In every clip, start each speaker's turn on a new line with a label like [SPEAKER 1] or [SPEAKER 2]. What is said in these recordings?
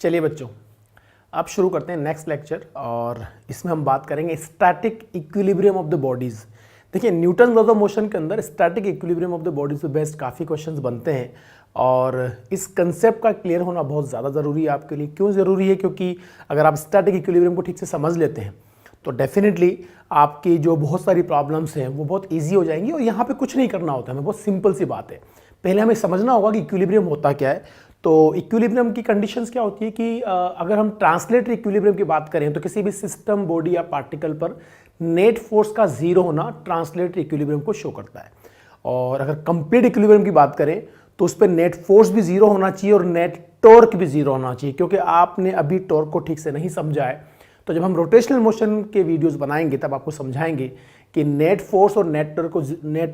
[SPEAKER 1] चलिए बच्चों, अब शुरू करते हैं नेक्स्ट लेक्चर और इसमें हम बात करेंगे static equilibrium of the bodies. देखिए, न्यूटन लॉज ऑफ मोशन के अंदर static equilibrium of the bodies पे बेस्ड काफ़ी क्वेश्चंस बनते हैं और इस कंसेप्ट का क्लियर होना बहुत ज़्यादा ज़रूरी है आपके लिए। क्यों ज़रूरी है? क्योंकि अगर आप स्टैटिक इक्विलिब्रियम को ठीक से समझ लेते हैं तो डेफिनेटली आपकी जो बहुत सारी प्रॉब्लम्स हैं वो बहुत ईजी हो जाएंगी। और यहाँ पे कुछ नहीं करना होता है, हमें बहुत सिंपल सी बात है। पहले हमें समझना होगा कि इक्विलिब्रियम होता क्या है। तो इक्विलिब्रियम की कंडीशंस क्या होती है कि अगर हम ट्रांसलेटरी इक्विलिब्रियम की बात करें तो किसी भी सिस्टम, बॉडी या पार्टिकल पर नेट फोर्स का जीरो होना ट्रांसलेटरी इक्विलिब्रियम को शो करता है। और अगर कंप्लीट इक्विलिब्रियम की बात करें तो उस पर नेट फोर्स भी जीरो होना चाहिए और नेट टॉर्क भी जीरो होना चाहिए। क्योंकि आपने अभी टॉर्क को ठीक से नहीं समझा है, तो जब हम रोटेशनल मोशन के वीडियोस बनाएंगे तब आपको समझाएंगे कि नेट फोर्स और नेट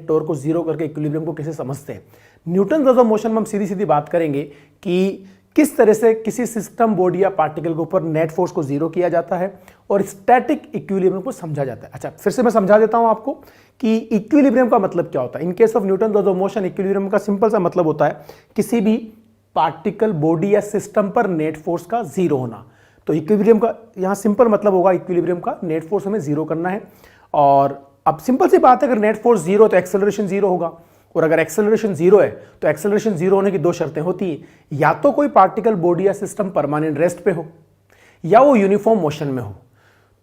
[SPEAKER 1] टॉर्क को जीरो करके इक्विलिब्रियम को कैसे समझते हैं। न्यूटन लॉज ऑफ मोशन में हम सीधी सीधी बात करेंगे कि किस तरह से किसी सिस्टम, बॉडी या पार्टिकल के ऊपर नेट फोर्स को जीरो किया जाता है और स्टैटिक इक्विलिब्रियम को समझा जाता है। अच्छा, फिर से मैं समझा देता हूं आपको कि इक्विलिब्रियम का मतलब क्या होता है। In case of Newton laws of motion, equilibrium का सिंपल सा मतलब होता है किसी भी पार्टिकल, बॉडी या सिस्टम पर नेट फोर्स का जीरो होना। तो इक्विलिब्रियम का यहाँ सिंपल मतलब होगा इक्विलिब्रियम का नेट फोर्स हमें जीरो करना है। और अब सिंपल सी बात है, अगर नेट फोर्स जीरो तो एक्सेलरेशन जीरो होगा, और अगर एक्सेलरेशन जीरो है तो एक्सेलरेशन जीरो होने की दो शर्तें होती हैं, या तो कोई पार्टिकल, बॉडी या सिस्टम परमानेंट रेस्ट पे हो या वो यूनिफॉर्म मोशन में हो।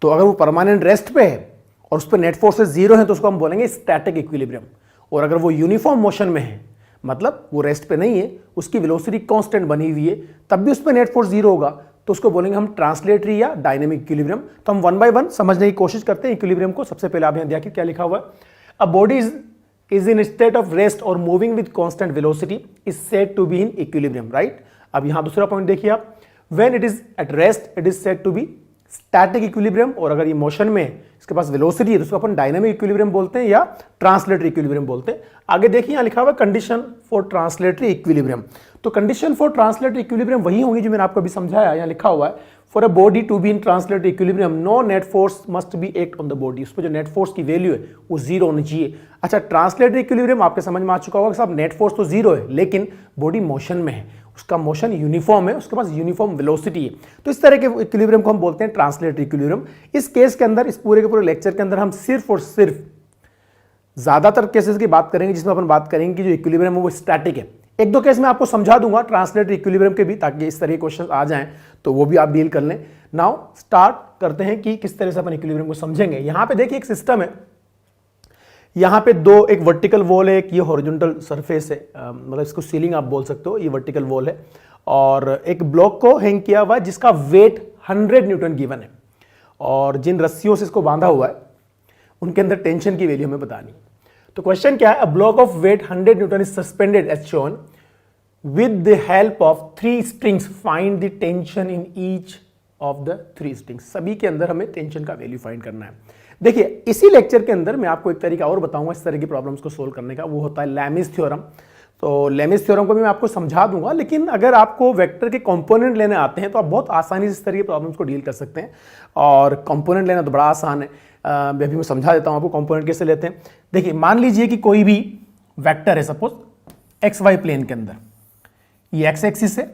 [SPEAKER 1] तो अगर वो परमानेंट रेस्ट पे है और उस पर नेट फोर्सेस जीरो है तो उसको हम बोलेंगे स्टैटिक इक्विलिब्रियम। और अगर वो यूनिफॉर्म मोशन में है, मतलब वो रेस्ट पे नहीं है, उसकी वेलोसिटी कांस्टेंट बनी हुई है, तब भी उस पर नेट फोर्स जीरो होगा, तो उसको बोलेंगे हम ट्रांसलेटरी या डायनेमिक इक्विलिब्रियम। तो हम वन बाय वन समझने की कोशिश करते हैं इक्विलिब्रियम को। सबसे पहले आप यहां देखिए क्या लिखा हुआ है। A body is in state of rest or moving with constant velocity is said to be in equilibrium, right? अब यहां दूसरा पॉइंट देखिए आप, when it is at rest it is said to be static equilibrium। और अगर ये motion में इसके पास वेलोसिटी है तो उसको अपन डायनेमिक इक्विलिब्रियम बोलते हैं या ट्रांसलेटरी इक्विलिब्रियम बोलते हैं। आगे देखिए यहां लिखा हुआ है कंडीशन फॉर ट्रांसलेटरी इक्विलिब्रियम। तो कंडीशन फॉर ट्रांसलेटरी इक्विलिब्रियम वही होंगी जो मैंने आपको अभी समझाया। यहां लिखा हुआ है for a body to be in translatory equilibrium no net force must be act on the body. उस पर जो नेट फोर्स की वैल्यू है वो जीरो होनी चाहिए। अच्छा, ट्रांसलेटरी इक्विलिब्रियम आपके समझ में आ चुका होगा कि साहब नेट फोर्स तो जीरो है लेकिन बॉडी मोशन में है, उसका मोशन यूनिफॉर्म है, उसके पास यूनिफॉर्म वेलोसिटी है। तो इस तरह के इक्विलिब्रियम को हम बोलते हैं ट्रांसलेटरी इक्विलिब्रियम। इस केस के अंदर, इस पूरे के पूरे लेक्चर के अंदर हम सिर्फ और सिर्फ ज्यादातर केसेस की बात करेंगे जिसमें अपन बात करेंगे कि जो इक्विलिब्रियम है वो स्टैटिक है। एक दो केस में आपको समझा दूंगा ट्रांसलेटरी इक्विलिब्रियम के भी, ताकि इस तरह के क्वेश्चन आ जाएं तो वो भी आप डील कर लें। नाउ स्टार्ट करते हैं कि किस तरह से अपन इक्विलिब्रियम को समझेंगे। यहां पे देखिए एक सिस्टम है, यहां पे दो, एक वर्टिकल वॉल है, एक ये हॉरिजॉन्टल सरफेस है, मतलब इसको सीलिंग आप बोल सकते हो, ये वर्टिकल वॉल है। और एक ब्लॉक को हैंग किया हुआ है जिसका वेट 100 न्यूटन गिवन है और जिन रस्सियों से इसको बांधा हुआ है उनके अंदर टेंशन की वैल्यू हमें बतानी। तो क्वेश्चन क्या है, a block of weight 100 newton is suspended as shown with the help of 3 strings, find the tension in each of the 3 strings. सभी के अंदर हमें टेंशन का वैल्यू फाइंड करना है। देखिए, इसी लेक्चर के अंदर मैं आपको एक तरीका और बताऊंगा इस तरह की प्रॉब्लम्स को सोल्व करने का, वो होता है लैमिस थ्योरम। तो लैमिस थ्योरम को भी मैं आपको समझा दूंगा, लेकिन अगर आपको वेक्टर के कंपोनेंट लेने आते हैं तो आप बहुत आसानी से इस तरह की प्रॉब्लम्स को डील कर सकते हैं। और कंपोनेंट लेना तो बड़ा आसान है, अभी मैं समझा देता हूं आपको कंपोनेंट कैसे लेते हैं। देखिए, मान लीजिए कि कोई भी वेक्टर है, सपोज एक्स वाई प्लेन के अंदर, ये एक्स एक्सिस है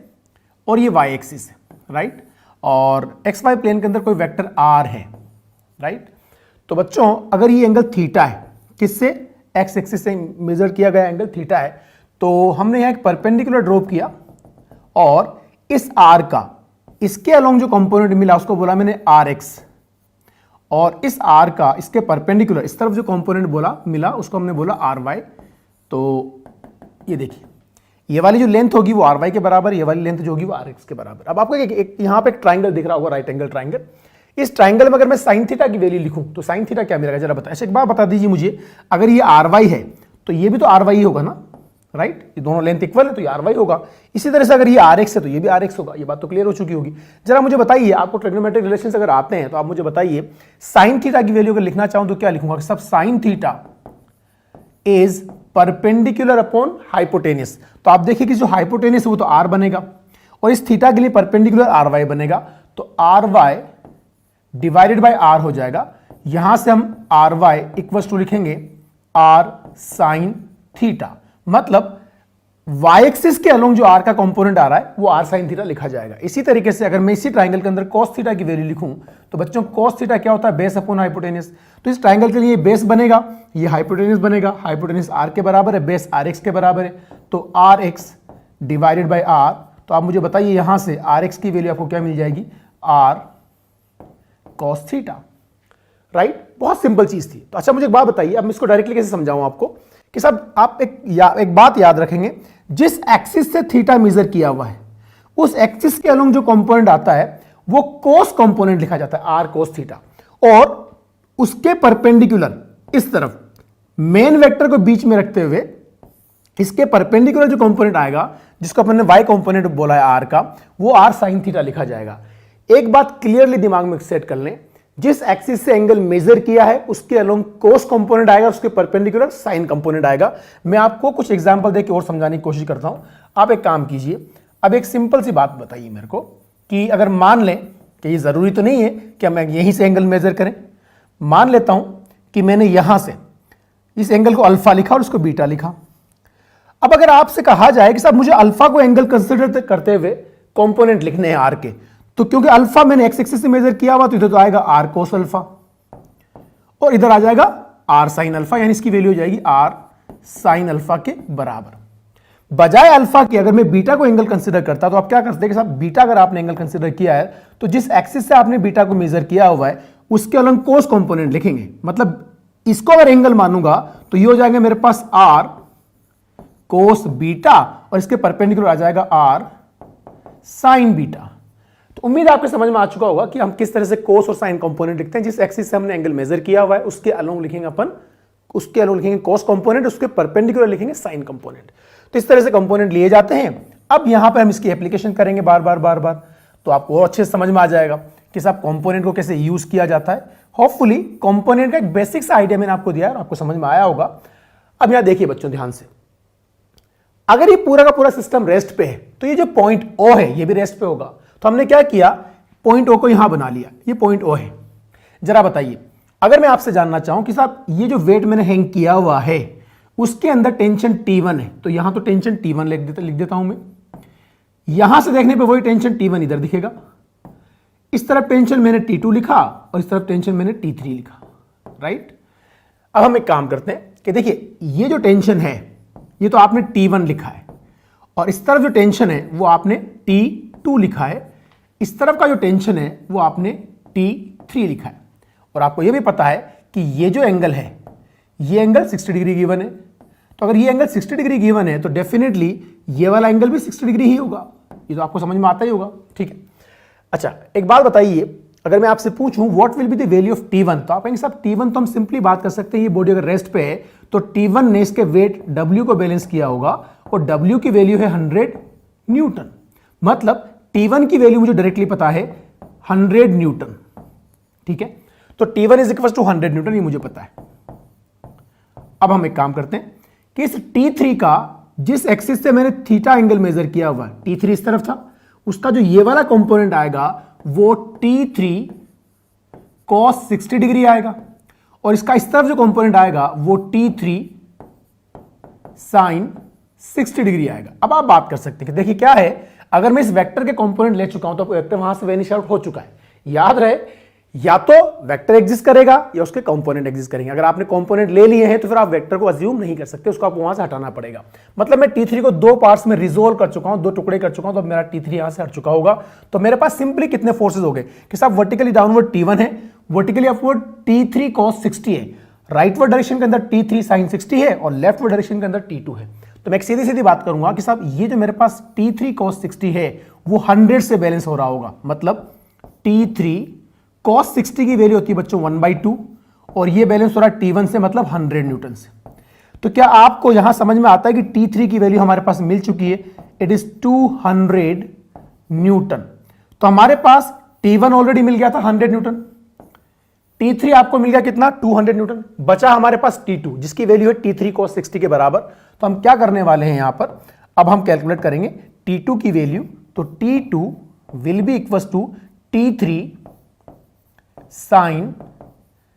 [SPEAKER 1] और ये वाई एक्सिस है, राइट। और एक्स वाई प्लेन के अंदर कोई वेक्टर आर है, राइट। तो बच्चों, अगर ये एंगल थीटा है, किससे, एक्स एक्सिस से मेजर किया गया एंगल थीटा है, तो हमने यहां एक परपेंडिकुलर ड्रॉप किया और इस आर का इसके अलोंग जो कंपोनेंट मिला उसको बोला मैंने आर एक्स, और इस आर का इसके परपेंडिकुलर इस तरफ जो कंपोनेंट बोला मिला उसको हमने बोला आर वाई। तो ये देखिए, ये वाली जो लेंथ होगी वो आर वाई के बराबर, ये वाली लेंथ जो होगी वो आर एक्स के बराबर। अब आपको एक यहां पे एक ट्राइंगल दिख रहा होगा, राइट एंगल ट्राइंगल। इस ट्राइंगल में अगर मैं साइन थीटा की वैल्यू लिखूं तो साइन थीटा क्या मिलेगा जरा बताएं। एक बार बता दीजिए मुझे, अगर ये आर वाई है तो ये भी तो आर वाई ही होगा ना, राइट। ये दोनों लेंथ इक्वल है तो ये आर वाई होगा। इसी तरह से अगर ये आर एक्स है तो ये भी आर एक्स होगा। ये बात तो क्लियर हो चुकी होगी। जरा मुझे बताइए, आपको ट्रिग्नोमेट्रिक रिलेशंस अगर आते हैं तो आप मुझे बताइए, साइन थीटा की वैल्यू अगर लिखना चाहूं तो क्या लिखूंगा, सब sine theta is perpendicular upon hypotenuse. तो आप देखिए कि जो हाइपोटेनियस है वो तो आर बनेगा और इस थीटा के लिए परपेंडिकुलर आर वाई बनेगा, तो R Y divided by R हो जाएगा। यहां से हम आर वाई इक्वल टू लिखेंगे आर साइन थीटा। मतलब वाई एक्सिस के अलोंग जो आर का कंपोनेंट आ रहा है वो आर साइन थीटा लिखा जाएगा। इसी तरीके से अगर मैं इसी ट्राइंगल के अंदर कॉस थीटा की वैल्यू लिखूं तो बच्चों कॉस थीटा क्या होता है, बेस अपॉन हाइपोटेनस। तो इस ट्राइंगल के लिए बेस बनेगा, ये हाइपोटेनस बनेगा, हाइपोटेनस आर के बराबर है, बेस आर एक्स के बराबर है, तो R X divided by R. तो आप मुझे बताइए यहां से आर एक्स की वैल्यू आपको क्या मिल जाएगी, आर कॉस थीटा, राइट। बहुत सिंपल चीज थी। तो अच्छा मुझे एक बात बताइए, अब मैं इसको डायरेक्टली कैसे समझाऊं आपको कि साहब आप एक बात याद रखेंगे, जिस एक्सिस से थीटा मेजर किया हुआ है उस एक्सिस के अलोंग जो कंपोनेंट आता है वो कोस कंपोनेंट लिखा जाता है, आर कोस थीटा, और उसके परपेंडिकुलर इस तरफ मेन वेक्टर को बीच में रखते हुए इसके परपेंडिकुलर जो कंपोनेंट आएगा जिसको अपन ने वाई कंपोनेंट बोला है आर का, वो आर साइन थीटा लिखा जाएगा। एक बात क्लियरली दिमाग में सेट कर लें, जिस एक्सिस से एंगल मेजर किया है उसके अलोंग कोस कंपोनेंट आएगा, उसके परपेंडिकुलर साइन कंपोनेंट आएगा। मैं आपको कुछ एग्जांपल देके और समझाने की कोशिश करता हूं। आप एक काम कीजिए, अब एक सिंपल सी बात बताइए मेरे को कि अगर मान लें कि ये जरूरी तो नहीं है कि हम यहीं से एंगल मेजर करें, मान लेता हूं कि मैंने यहां से इस एंगल को अल्फा लिखा और उसको बीटा लिखा। अब अगर आपसे कहा जाए कि साहब मुझे अल्फा को एंगल कंसिडर करते हुए कंपोनेंट लिखने हैं आर के, तो क्योंकि अल्फा मैंने एक्स एक्सिस से मेजर किया हुआ तो इधर तो आएगा आर कोस अल्फा और इधर आ जाएगा आर साइन अल्फा, यानी इसकी वैल्यू हो जाएगी आर साइन अल्फा के बराबर। बजाय अल्फा के अगर मैं बीटा को एंगल कंसीडर करता तो आप क्या करते कि साहब बीटा अगर आपने एंगल कंसीडर किया है तो जिस एक्सिस से आपने बीटा को मेजर किया हुआ है उसके अलग कोस कंपोनेंट लिखेंगे। मतलब इसको अगर एंगल मानूंगा तो ये हो जाएगा मेरे पास आर कोस बीटा और इसके परपेंडिकुलर आ जाएगा आर साइन बीटा। तो उम्मीद है आपको समझ में आ चुका होगा कि हम किस तरह से कोस और साइन कंपोनेंट लिखते हैं। जिस एक्सिस से हमने एंगल मेजर किया हुआ है उसके अलोंग लिखेंगे अपन, उसके अलोंग लिखेंगे कोस कंपोनेंट, उसके परपेंडिकुलर लिखेंगे साइन कंपोनेंट। तो इस तरह से कंपोनेंट लिए जाते हैं। अब यहां पर हम इसकी एप्लीकेशन करेंगे बार बार, तो आपको और अच्छे से समझ में आ जाएगा कि साहब कंपोनेंट को कैसे यूज किया जाता है। होपफुली कंपोनेंट का एक बेसिक सा आइडिया मैंने आपको दिया है और आपको समझ में आया होगा। अब यहां देखिए बच्चों ध्यान से, अगर ये पूरा का पूरा सिस्टम रेस्ट पे है तो ये जो पॉइंट ओ है ये भी रेस्ट पे होगा। तो हमने क्या किया, पॉइंट ओ को यहां बना लिया, ये पॉइंट ओ है। जरा बताइए, अगर मैं आपसे जानना चाहूं कि साहब ये जो वेट मैंने हैंग किया हुआ है उसके अंदर टेंशन T1 है, तो यहां तो टेंशन T1 लिख देता हूं मैं। यहां से देखने पे वही टेंशन T1 इधर दिखेगा। इस तरफ टेंशन मैंने T2 लिखा और इस तरफ टेंशन मैंने T3 लिखा, राइट। अब हम एक काम करते हैं कि देखिए ये जो टेंशन है ये तो आपने T1 लिखा है और इस तरफ जो टेंशन है वो आपने T2 लिखा है, इस तरफ का जो टेंशन है वो आपने T3 लिखा है। और आपको ये भी पता है कि ये जो एंगल है ये एंगल 60 डिग्री गिवन है। तो अगर ये एंगल 60 डिग्री गिवन है तो डेफिनेटली ये वाला एंगल भी 60 डिग्री ही होगा। ये तो आपको समझ में आता ही होगा, ठीक है। अच्छा एक बात बताइए, अगर मैं आपसे पूछूं what will be the value of T1, तो आप कहेंगे साहब T1 तो हम सिंपली बात कर सकते हैं, ये बॉडी अगर रेस्ट पे है तो T1 ने इसके वेट W को बैलेंस किया होगा और W की वैल्यू है 100 न्यूटन। मतलब T1 की वैल्यू मुझे डायरेक्टली पता है 100 न्यूटन, ठीक है। तो T1 is equal to 100 Newton, ये मुझे पता है। अब हम एक काम करते हैं कि इस T3 का जिस एक्सिस से मैंने थीटा एंगल मेजर किया हुआ है, T3 इस तरफ था, उसका जो ये वाला कंपोनेंट आएगा वो T3 cos 60 डिग्री आएगा और इसका इस तरफ जो कंपोनेंट आएगा वो T3 sin 60 डिग्री आएगा। अब आप बात कर सकते हैं कि देखिए क्या है, अगर मैं इस वेक्टर के कंपोनेंट ले चुका हूं तो वेक्टर वहां से वेनिश आउट हो चुका है। याद रहे या तो वेक्टर एग्जिस्ट करेगा या उसके कंपोनेंट एग्जिस्ट करेंगे। अगर आपने कंपोनेंट ले लिए हैं तो फिर आप वेक्टर को अज्यूम नहीं कर सकते, उसको आपको वहां से हटाना पड़ेगा। मतलब मैं T3 को दो पार्ट्स में रिजोल्व कर चुका हूं, दो टुकड़े कर चुका हूं, तो अब मेरा T3 यहां से हट चुका होगा। तो मेरे पास सिंपली कितने फोर्सेज हो गए कि साहब वर्टिकली डाउनवर्ड T1 है, वर्टिकली अपवर्ड T3 cos 60 है, राइटवर्ड डायरेक्शन के अंदर T3 sin 60 है और लेफ्टवर्ड डायरेक्शन के अंदर T2 है। तो मैं एक सीधी सीधी बात करूंगा कि साहब ये जो मेरे पास T3 cos 60 है वो 100 से बैलेंस हो रहा होगा। मतलब T3 cos 60 की वैल्यू होती है बच्चों 1/2 और ये बैलेंस हो रहा है T1 से, मतलब 100 न्यूटन से। तो क्या आपको यहां समझ में आता है कि T3 की वैल्यू हमारे पास मिल चुकी है, इट इज 200 न्यूटन। तो हमारे पास T1 ऑलरेडी मिल गया था 100 न्यूटन, T3 आपको मिल गया कितना 200 न्यूटन, बचा हमारे पास T2 जिसकी वैल्यू है T3 cos 60 के बराबर। तो हम क्या करने वाले हैं यहां पर, अब हम कैलकुलेट करेंगे T2 की वैल्यू। तो T2 will be equal to T3 sin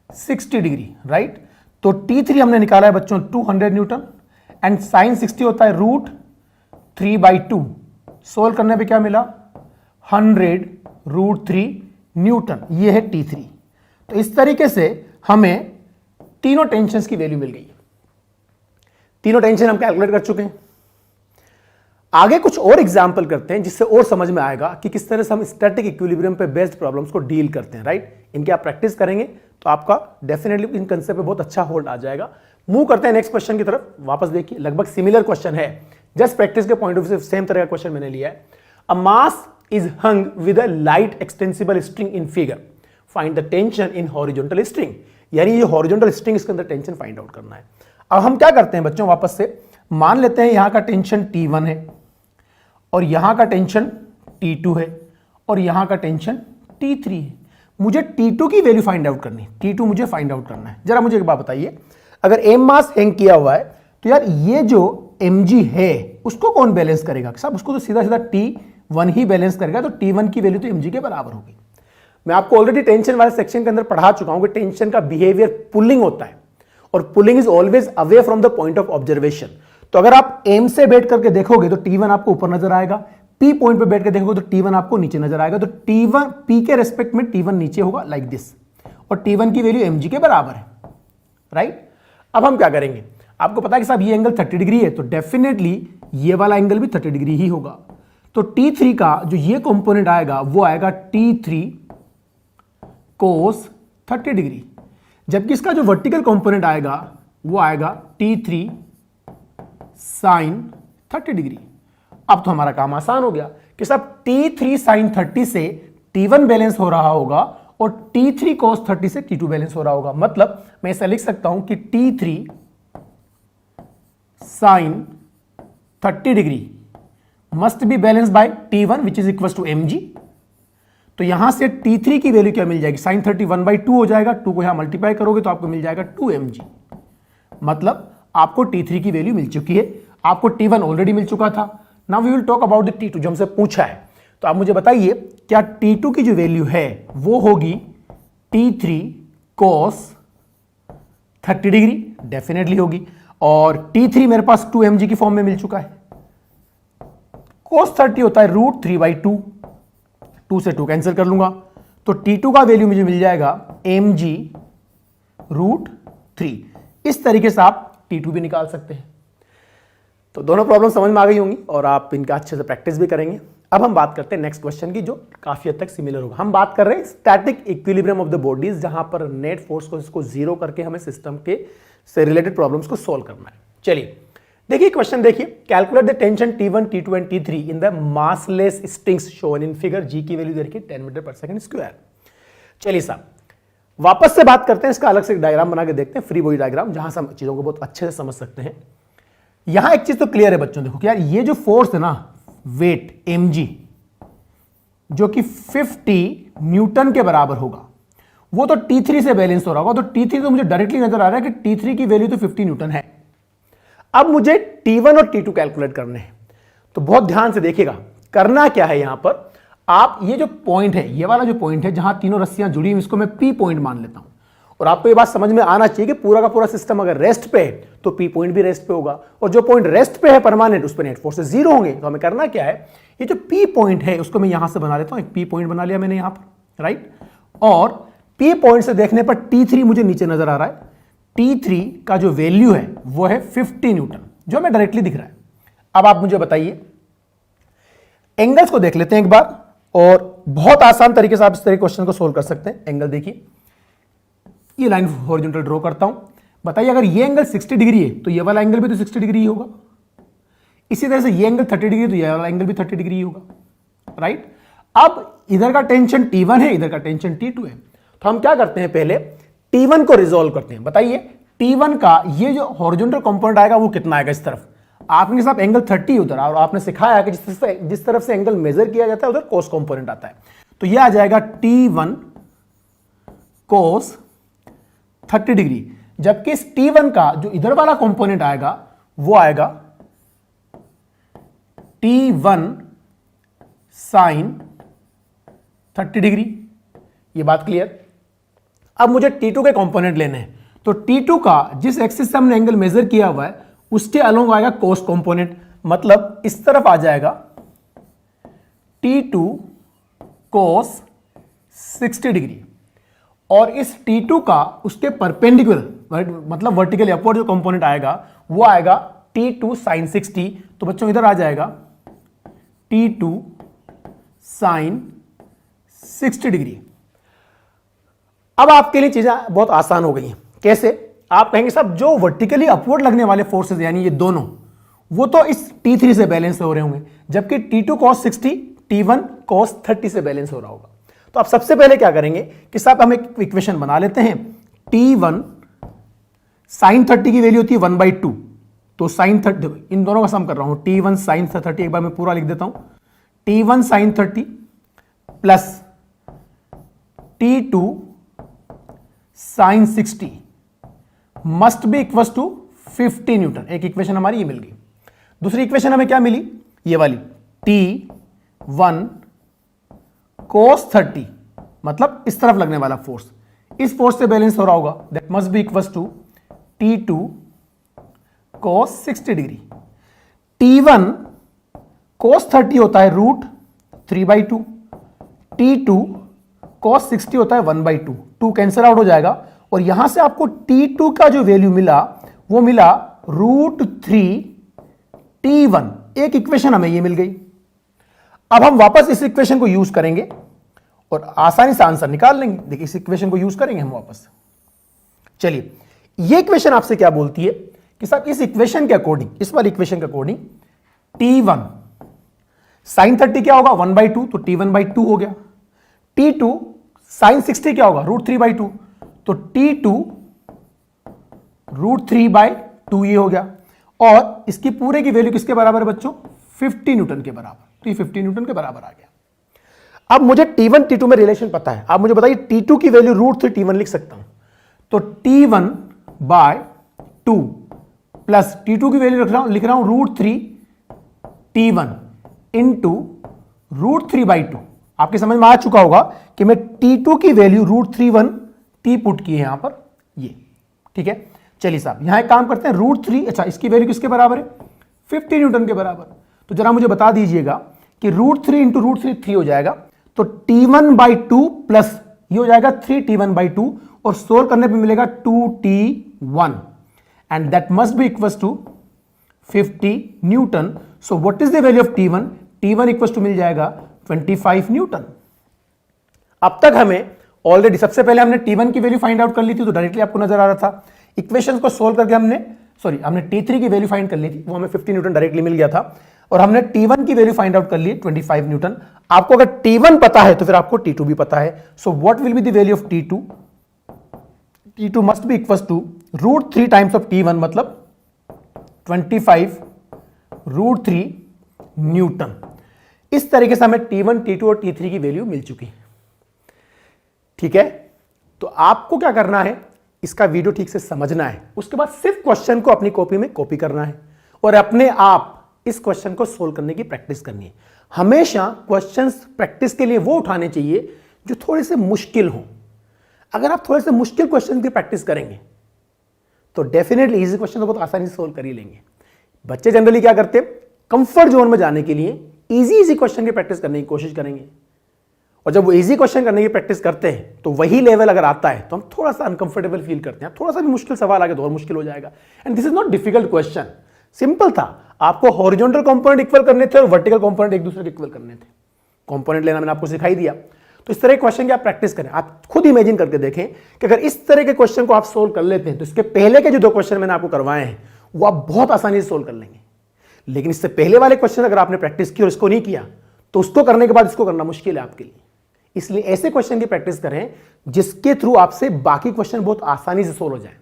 [SPEAKER 1] 60 degree, right. तो T3 हमने निकाला है बच्चों 200 न्यूटन एंड sin 60 होता है रूट 3/2, सोल्व करने पे क्या मिला 100√3 न्यूटन, ये है T3। तो इस तरीके से हमें तीनों टेंशन्स की वैल्यू मिल गई। तीनों टेंशन हम कैलकुलेट कर चुके हैं। आगे कुछ और एग्जाम्पल करते हैं जिससे और समझ में आएगा कि किस तरह से हम स्टैटिक इक्विलिब्रियम पे बेस्ड प्रॉब्लम्स को डील करते हैं, राइट। इनकी आप प्रैक्टिस करेंगे तो आपका डेफिनेटली इन कंसेप्ट पे बहुत अच्छा होल्ड आ जाएगा। मूव करते हैं नेक्स्ट क्वेश्चन की तरफ। वापस देखिए, लगभग सिमिलर क्वेश्चन है, जस्ट प्रैक्टिस के पॉइंट ऑफ व्यू से सेम तरह का क्वेश्चन मैंने लिया है। A mass is hung with a light extensible string in figure, find the tension in horizontal string. यानी ये हॉरिजॉन्टल स्ट्रिंग, इसके अंदर टेंशन फाइंड आउट करना है। अब हम क्या करते हैं बच्चों, वापस से मान लेते हैं यहां का टेंशन T1 है और यहां का टेंशन T2 है और यहां का टेंशन T3 है। मुझे T2 की वैल्यू फाइंड आउट करनी है, T2 मुझे फाइंड आउट करना है। जरा मुझे एक बात बताइए, अगर एम मास हैंग किया हुआ है तो यार ये जो mg है उसको कौन बैलेंस करेगा साहब? उसको तो सीधा सीधा T1 ही बैलेंस करेगा। तो T1 की वैल्यू तो mg के बराबर होगी। मैं आपको ऑलरेडी टेंशन वाले सेक्शन के अंदर पढ़ा चुका हूं कि टेंशन का बिहेवियर पुलिंग होता है और pulling is always away from the point of observation. तो अगर आप एम से बैठ करके देखोगे तो T1 आपको ऊपर नजर आएगा, P पॉइंट पे बैठ के देखोगे तो T1 आपको नीचे नजर आएगा। तो T1 P के रेस्पेक्ट में T1 नीचे होगा लाइक दिस, और T1 की वैल्यू mg के बराबर है, राइट। अब हम क्या करेंगे, आपको पता है कि साहब ये एंगल 30 डिग्री है, तो डेफिनेटली ये वाला एंगल भी 30 डिग्री ही होगा। तो T3 का जो ये कंपोनेंट आएगा वो आएगा T3 cos 30 डिग्री, जबकि इसका जो वर्टिकल कंपोनेंट आएगा वो आएगा T3 sin 30 डिग्री। अब तो हमारा काम आसान हो गया कि साहब T3 sin 30 से T1 बैलेंस हो रहा होगा और T3 cos 30 से T2 बैलेंस हो रहा होगा। मतलब मैं ऐसा लिख सकता हूं कि T3 sin 30 degree must be balance by T1 which is equal to mg। तो यहां से T3 की वैल्यू क्या मिल जाएगी, sin 30 1/2 हो जाएगा, 2 को यहां मल्टीप्लाई करोगे तो आपको मिल जाएगा 2mg। मतलब आपको T3 की वैल्यू मिल चुकी है, आपको T1 ऑलरेडी मिल चुका था। Now we will talk about the T2 जो हमसे पूछा है। तो आप मुझे बताइए क्या T2 की जो वैल्यू है वो होगी T3 cos 30 डिग्री, डेफिनेटली होगी। और T3 मेरे पास 2mg की फॉर्म में मिल चुका है। cos 30 होता है √3/2, 2 से 2 कैंसिल कर लूंगा, तो T2 का वैल्यू मुझे मिल जाएगा mg √3। इस तरीके से आप T2 भी निकाल सकते हैं। तो दोनों प्रॉब्लम समझ में आ गई होंगी और आप इनका अच्छे से प्रैक्टिस भी करेंगे। अब हम बात करते हैं नेक्स्ट क्वेश्चन की, जो काफी हद तक सिमिलर होगा। हम बात कर रहे हैं static equilibrium of the bodies, जहां पर नेट फोर्स को इसको जीरो करके हमें सिस्टम के से रिलेटेड प्रॉब्लम्स को सोल्व करना है। चलिए देखिए क्वेश्चन, देखिए calculate the tension T1, T2 and T3 in the massless strings shown in figure. G की वैल्यू देखिए 10 मीटर पर सेकंड स्क्वायर। चलिए साहब वापस से बात करते हैं, इसका अलग से डायग्राम बना के देखते हैं, फ्री बॉडी डायग्राम, जहां से हम चीजों को बहुत अच्छे से समझ सकते हैं। यहां एक चीज तो क्लियर है बच्चों, देखो कि यार ये जो फोर्स है ना, वेट mg, जो कि 50 न्यूटन के बराबर होगा, वो तो T3 से बैलेंस हो रहा होगा। तो T3 तो मुझे डायरेक्टली नजर आ रहा है कि T3 की वैल्यू तो 50 न्यूटन है। अब मुझे T1 और T2 कैलकुलेट करने हैं, तो बहुत ध्यान से देखिएगा करना क्या है। यहां पर आप ये जो पॉइंट है, ये वाला जो पॉइंट है जहां तीनों रस्सियां जुड़ी हुई, इसको मैं P पॉइंट मान लेता हूं। और आपको ये बात समझ में आना चाहिए कि पूरा का पूरा सिस्टम अगर रेस्ट पे है तो P पॉइंट भी रेस्ट पे होगा, और जो पॉइंट रेस्ट पे है परमानेंट, उस पर नेट फोर्सेस जीरो होंगे। तो हमें करना क्या है, ये जो P पॉइंट है उसको मैं यहां से बना लेता हूं, एक P पॉइंट बना लिया मैंने यहां पर, राइट। और P पॉइंट से देखने पर T3 मुझे नीचे नजर आ रहा है। T3 का जो वैल्यू है वो है 50 न्यूटन, जो हमें डायरेक्टली दिख रहा है। अब आप मुझे बताइए, एंगल्स को देख लेते हैं एक बार, और बहुत आसान तरीके से आप इस तरह क्वेश्चन को सोल्व कर सकते हैं। एंगल देखिए, ये लाइन हॉरिजॉन्टल ड्रॉ करता हूं, बताइए अगर ये एंगल 60 डिग्री है तो ये वाला एंगल भी तो 60 डिग्री ही होगा। इसी तरह से ये एंगल 30 डिग्री, तो ये वाला एंगल भी 30 डिग्री ही होगा, राइट। अब इधर का टेंशन T1 है, इधर का टेंशन T2 है, तो हम क्या करते हैं, पहले T1 को रिजोल्व करते हैं। बताइए T1 का ये जो हॉरिजॉन्टल कंपोनेंट आएगा वो कितना आएगा, इस तरफ आपके साथ एंगल 30 उधर, और आपने सिखाया कि जिस तरफ से एंगल मेजर किया जाता है उधर कोस कंपोनेंट आता है। तो ये आ जाएगा T1 cos 30 डिग्री, जबकि इस T1 का जो इधर वाला कंपोनेंट आएगा वो आएगा T1 sin 30 डिग्री। ये बात क्लियर। अब मुझे T2 के कंपोनेंट लेने हैं, तो T2 का जिस एक्सिस से हमने एंगल मेजर किया हुआ है उसके अलोंग आएगा कोस कंपोनेंट, मतलब इस तरफ आ जाएगा T2 cos 60 डिग्री, और इस T2 का उसके परपेंडिकुलर मतलब वर्टिकली अपवर्ड जो कंपोनेंट आएगा वो आएगा T2 sin 60। तो बच्चों इधर आ जाएगा T2 sin 60 डिग्री। अब आपके लिए चीजें बहुत आसान हो गई हैं। कैसे? आप कहेंगे साहब जो वर्टिकली अपवर्ड लगने वाले फोर्सेस यानी ये दोनों, वो तो इस T3 से बैलेंस हो रहे होंगे, जबकि T2 cos 60 T1 cos 30 से बैलेंस हो रहा होगा। तो आप सबसे पहले क्या करेंगे कि साहब हम एक इक्वेशन बना लेते हैं। T1 sin 30 की वैल्यू होती है 1/2, तो sin 30 इन दोनों का सम कर रहा हूं, T1 sin 30 एक बार मैं पूरा लिख देता हूं, T1 sin 30 plus T2 sin 60 must be equal to 50 newton. एक इक्वेशन हमारी ये मिल गई। दूसरी इक्वेशन हमें क्या मिली? ये वाली T1 cos 30 मतलब इस तरफ लगने वाला फोर्स, इस फोर्स से बैलेंस हो रहा होगा, that must be equal to T2 cos 60 degree. T1 cos 30 होता है √3/2, T2 cos 60 होता है 1/2, 2 कैंसिल आउट हो जाएगा, और यहां से आपको T2 का जो वैल्यू मिला वो मिला √3T1। एक इक्वेशन हमें ये मिल गई। अब हम वापस इस इक्वेशन को यूज करेंगे और आसानी से आंसर निकाल लेंगे। देखिए इस इक्वेशन को यूज करेंगे हम वापस। चलिए ये इक्वेशन आपसे क्या बोलती है कि साहब इस इक्वेशन के अकॉर्डिंग, इस वाली इक्वेशन के अकॉर्डिंग T1 sin 30 क्या होगा? 1/2, तो T1/2 हो गया। T2 sin 60 क्या होगा? √3/2, तो T2 √3/2 ये हो गया, और इसकी पूरे की वैल्यू किसके बराबर है बच्चों? 50 न्यूटन के बराबर। तो ये 50 न्यूटन के बराबर आ गया। अब मुझे T1 T2 में रिलेशन पता है। आप मुझे बताइए T2 की वैल्यू √3T1 लिख सकता हूं, तो T1/2 प्लस T2 की वैल्यू लिख रहा हूं √3T1 इंटू √3/2। आपके समझ में आ चुका होगा कि मैं T2 की वैल्यू √3 पुट की है यहां पर, ये ठीक है। चलिए साहब यहां एक काम करते हैं, √3, अच्छा इसकी वैल्यू किसके बराबर है? 50 न्यूटन के बराबर। तो जरा मुझे बता दीजिएगा कि √3 इंटू √3 3 हो जाएगा, तो T1/2 प्लस ये हो जाएगा 3T1/2, और सोल्व करने पे मिलेगा 2T1, and that must be equal to 50 newton. So what is the value of T1? T1 equal to मिल जाएगा 25 न्यूटन। अब तक हमें ऑलरेडी सबसे पहले हमने T1 की वैल्यू फाइंड आउट कर ली थी, तो डायरेक्टली आपको नजर आ रहा था। इक्वेशंस को सोल्व करके हमने T3 की वैल्यू फाइंड कर ली थी, वो हमें 50 न्यूटन डायरेक्टली मिल गया था, और हमने T1 की वैल्यू फाइंड आउट कर ली 25 न्यूटन। आपको अगर T1 पता है तो फिर आपको T2 भी पता है। So what will be the value of T2? T2 must be equal to √3 times of T1 मतलब 25 √3 न्यूटन। इस तरीके से हमें T1, T2 और T3 की वैल्यू मिल चुकी। ठीक है, तो आपको क्या करना है, इसका वीडियो ठीक से समझना है, उसके बाद सिर्फ क्वेश्चन को अपनी कॉपी में कॉपी करना है और अपने आप इस क्वेश्चन को सोल्व करने की प्रैक्टिस करनी है। हमेशा क्वेश्चंस प्रैक्टिस के लिए वो उठाने चाहिए जो थोड़े से मुश्किल हो। अगर आप थोड़े से मुश्किल क्वेश्चन की प्रैक्टिस करेंगे तो डेफिनेटली इजी क्वेश्चन तो बहुत आसानी से सोल्व कर ही लेंगे। बच्चे जनरली क्या करते हैं, कंफर्ट जोन में जाने के लिए इजी क्वेश्चन की प्रैक्टिस करने की कोशिश करेंगे, और जब वो इजी क्वेश्चन करने की प्रैक्टिस करते हैं तो वही लेवल अगर आता है तो हम थोड़ा सा अनकंफर्टेबल फील करते हैं, थोड़ा सा भी मुश्किल सवाल आगे तो और मुश्किल हो जाएगा। And this is not difficult question, simple था। आपको हॉरिजॉन्टल कंपोनेंट इक्वल करने थे और वर्टिकल कंपोनेंट एक दूसरे के इक्वल करने थे। कंपोनेंट लेना मैंने आपको सिखाई दिया। तो इस तरह के क्वेश्चन की आप प्रैक्टिस करें, आप खुद इमेजिन करके देखें कि अगर इस तरह के क्वेश्चन को आप सोल्व कर लेते हैं तो इसके पहले के जो 2 क्वेश्चन मैंने आपको करवाए हैं वो आप बहुत आसानी से सोल्व कर लेंगे। लेकिन इससे पहले वाले क्वेश्चन अगर आपने प्रैक्टिस की और इसको नहीं किया तो उसको करने के बाद इसको करना मुश्किल है आपके लिए। इसलिए ऐसे क्वेश्चन की प्रैक्टिस करें जिसके थ्रू आपसे बाकी क्वेश्चन बहुत आसानी से सोल्व हो जाए,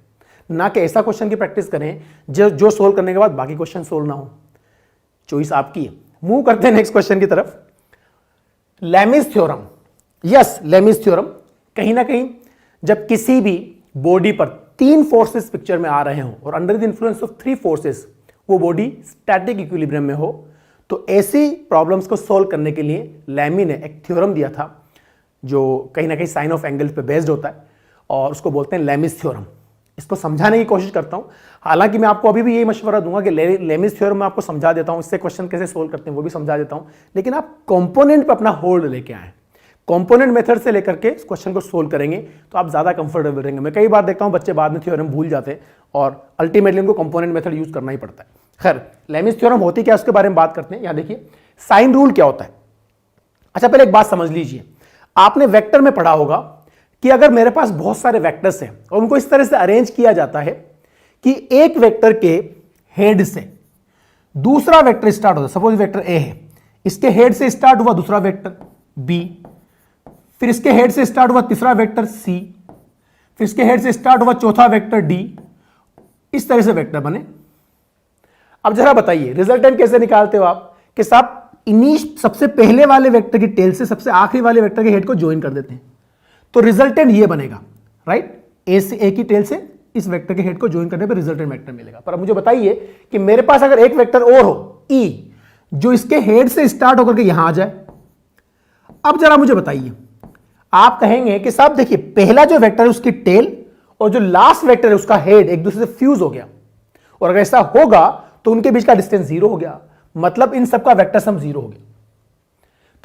[SPEAKER 1] ना कि ऐसा क्वेश्चन की प्रैक्टिस करें जो सोल्व करने के बाद बाकी क्वेश्चन सोल्व ना हो। चॉइस आपकी है। मूव करते हैं नेक्स्ट क्वेश्चन की तरफ। Lami's theorem. Yes, Lami's theorem. कहीं ना कहीं जब किसी भी बॉडी पर 3 फोर्सेस पिक्चर में आ रहे हो और under the influence of 3 forces वो बॉडी स्टैटिक इक्विलिब्रियम में हो, तो ऐसी प्रॉब्लम्स को सोल्व करने के लिए लेमी ने एक थ्योरम दिया था जो कहीं ना कहीं साइन ऑफ एंगल पे बेस्ड होता है और उसको बोलते हैं लेमिस थ्योरम। इसको समझाने की कोशिश करता हूं। हालांकि मैं आपको अभी भी यही मशवरा दूंगा कि लेमिस थ्योरम में आपको समझा देता हूं, इससे क्वेश्चन कैसे सोल्व करते हैं वो भी समझा देता हूं, लेकिन आप कंपोनेंट पे अपना होल्ड लेके आए, कंपोनेंट मेथड से लेकर के इस क्वेश्चन को सोल्व करेंगे तो आप ज्यादा कंफर्टेबल रहेंगे। मैं कई बार देखता हूं बच्चे बाद में थ्योरम भूल जाते हैं और अल्टीमेटली उनको कंपोनेंट मेथड यूज करना ही पड़ता है। खैर, लेमिस थ्योरम होती क्या उसके बारे में बात करते हैं। यहां देखिए साइन रूल क्या होता है। अच्छा, पहले एक बात समझ लीजिए, आपने वेक्टर में पढ़ा होगा कि अगर मेरे पास बहुत सारे वेक्टर्स हैं और उनको इस तरह से अरेंज किया जाता है कि एक वेक्टर के हेड से दूसरा वेक्टर स्टार्ट होता है। सपोज वेक्टर ए है, इसके हेड से स्टार्ट हुआ दूसरा वेक्टर बी, फिर इसके हेड से स्टार्ट हुआ तीसरा वेक्टर सी, फिर इसके हेड से स्टार्ट हुआ चौथा वेक्टर डी, इस तरह से वेक्टर बने। अब जरा बताइए रिजल्टेंट कैसे निकालते हो आप, कि साहब सबसे पहले वाले वेक्टर की टेल से सबसे आखिरी वाले वेक्टर के हेड को ज्वाइन कर देते हैं, तो रिजल्टेंट ये बनेगा, राइट। ए की टेल से इस वेक्टर के हेड को ज्वाइन करने पर रिजल्टेंट वेक्टर मिलेगा। पर अब मुझे बताइए कि मेरे पास अगर एक वेक्टर और हो ई, जो इसके हेड से स्टार्ट होकर के यहां आ जाए। अब जरा मुझे बताइए, आप कहेंगे कि साहब देखिए पहला जो वेक्टर है उसकी टेल और जो लास्ट वेक्टर है उसका हेड एक दूसरे से फ्यूज हो गया, और अगर ऐसा होगा तो उनके बीच का डिस्टेंस 0 हो गया, मतलब इन सबका वेक्टर सम 0 हो गया।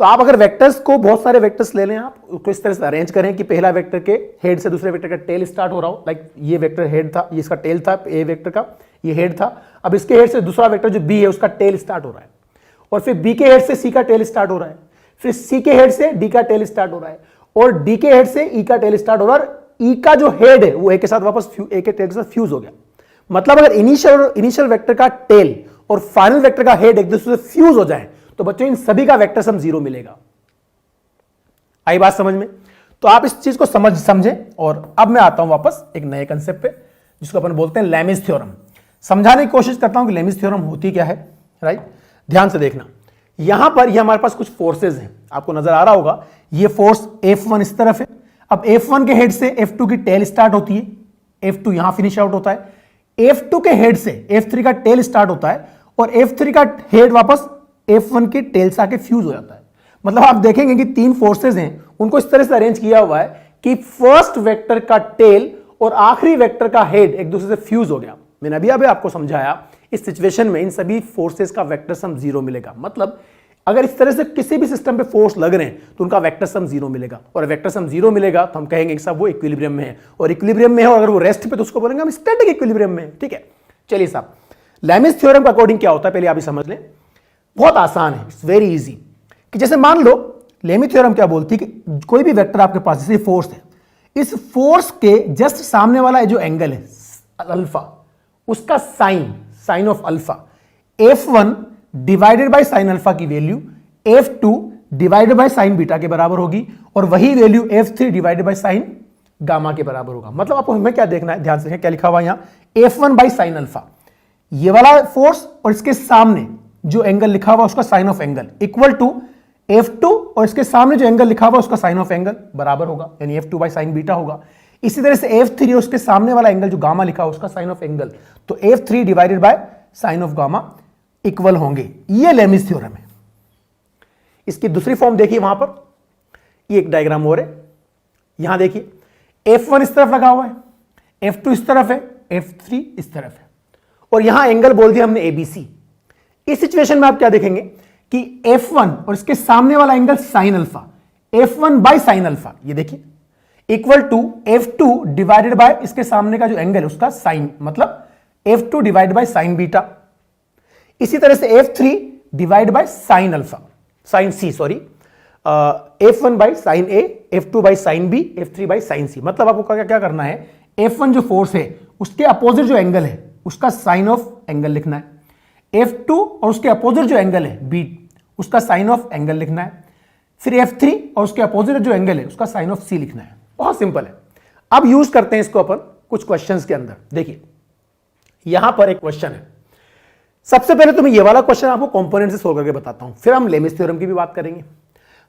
[SPEAKER 1] तो आप अगर वेक्टर्स को बहुत सारे वेक्टर्स ले लें, आप उसको इस तरह से अरेंज करें कि पहला वेक्टर के हेड से दूसरे वेक्टर का टेल स्टार्ट हो रहा हो, लाइक ये वेक्टर हेड था, ये इसका टेल था, ए वेक्टर का ये हेड था। अब इसके हेड से दूसरा वेक्टर जो बी है उसका टेल स्टार्ट हो रहा है, और फिर बी के हेड से सी का टेल स्टार्ट हो रहा है, फिर सी के हेड से डी का टेल स्टार्ट हो रहा है, और डी के हेड से ई का टेल स्टार्ट हो रहा है। ई का जो हेड है वो ए के साथ वापस ए के टेल के साथ फ्यूज हो गया। मतलब अगर इनिशियल वेक्टर का टेल और फाइनल वेक्टर का हेड एक दूसरे से फ्यूज हो जाए तो बच्चों इन सभी का वेक्टर सम 0 मिलेगा। आई बात समझ में? तो आप इस चीज को समझें। और अब मैं आता हूं वापस एक नए कंसेप्ट पे जिसको अपन बोलते हैं लेमिस थ्योरम। समझाने की कोशिश करता हूं कि लेमिस थ्योरम होती क्या है, राइट। ध्यान से देखना, यहां पर ये हमारे पास कुछ फोर्सेज हैं, आपको नजर आ रहा होगा। ये फोर्स F1 इस तरफ है। अब F1 के हेड से F2 की टेल स्टार्ट होती है, F2 यहां फिनिश आउट होता है, F2 के हेड से F3 का टेल स्टार्ट होता है, और F3 का हेड वापस F1 की टेल से आके फ्यूज हो जाता है। मतलब आप देखेंगे कि 3 फोर्सेज हैं, उनको इस तरह से अरेंज किया हुआ है कि फर्स्ट वेक्टर का टेल और आखिरी वेक्टर का हेड एक दूसरे से फ्यूज हो गया। मैंने अभी आपको समझाया, इस सिचुएशन में इन सभी फोर्सेज का वेक्टर सम 0 मिलेगा। मतलब अगर इस तरह से किसी भी सिस्टम पे फोर्स लग रहे हैं तो उनका वेक्टर सम 0 मिलेगा, और वेक्टर सम 0 मिलेगा तो हम कहेंगे कि साहब वो इक्विलिब्रियम में है, और इक्विलिब्रियम में है, और अगर वो रेस्ट पे तो उसको बोलेंगे हम स्टैटिक इक्विलिब्रियम में है। ठीक है, चलिए साहब, लेमिस थ्योरम का अकॉर्डिंग क्या होता है पहले आप ही समझ लें। बहुत आसान है, इट्स वेरी इजी। कि जैसे मान लो लेमिस थ्योरम क्या बोलती है कि कोई भी वेक्टर आपके पास जैसे फोर्स है, इस फोर्स के जस्ट सामने वाला जो एंगल है अल्फा, उसका sine of alpha F1 divided by sine alpha की value F2 divided by sine beta के बराबर होगी, और वही value F3 divided by sine gamma के बराबर होगा। मतलब आपको हमें क्या देखना है, ध्यान से क्या लिखा हुआ है यहां, F1 बाय साइन अल्फा, ये वाला फोर्स और इसके सामने जो एंगल लिखा हुआ उसका sine of angle equal to F2 और इसके सामने जो एंगल लिखा हुआ उसका साइन ऑफ एंगल बराबर होगा, यानी F2 बाय साइन बीटा होगा। इसी तरह से F3 और उसके सामने वाला एंगल जो गामा लिखा हुआ उसका साइन ऑफ एंगल, तो F3 divided by sign of gamma equal होंगे। ये लेमिस थ्योरम है। इसकी दूसरी फॉर्म देखिए वहां पर, ये एक डायग्राम और है, यहां देखिए F1 इस तरफ लगा हुआ है, F2 इस तरफ है, F3 इस तरफ है, और यहां एंगल बोल दिया हमने ABC। इस सिचुएशन में आप क्या देखेंगे कि F1 और इसके सामने वाला angle sine alpha, F1 by sine alpha, ये देखिए equal to F2 divided bye इसके सामने का जो एंगल है उसका साइन, मतलब F2 divided by sine beta. इसी तरह से F3 divide by sine alpha, sine C sorry, F1 by sine A, F2 by sine B, F3 by sine C। मतलब आपको क्या करना है, F1 जो फोर्स है उसके अपोजिट जो एंगल है उसका साइन ऑफ एंगल लिखना है, F2 और उसके अपोजिट जो एंगल है B उसका साइन ऑफ एंगल लिखना है, फिर F3 और उसके अपोजिट जो एंगल है उसका साइन ऑफ C लिखना है। बहुत सिंपल है। अब यूज करते हैं इसको अपन कुछ क्वेश्चंस के अंदर। देखिए यहां पर एक क्वेश्चन है, सबसे पहले तो मैं ये वाला क्वेश्चन आपको कंपोनेंट से सोल्व करके बताता हूं, फिर हम लेमिस थ्योरम की भी बात करेंगे।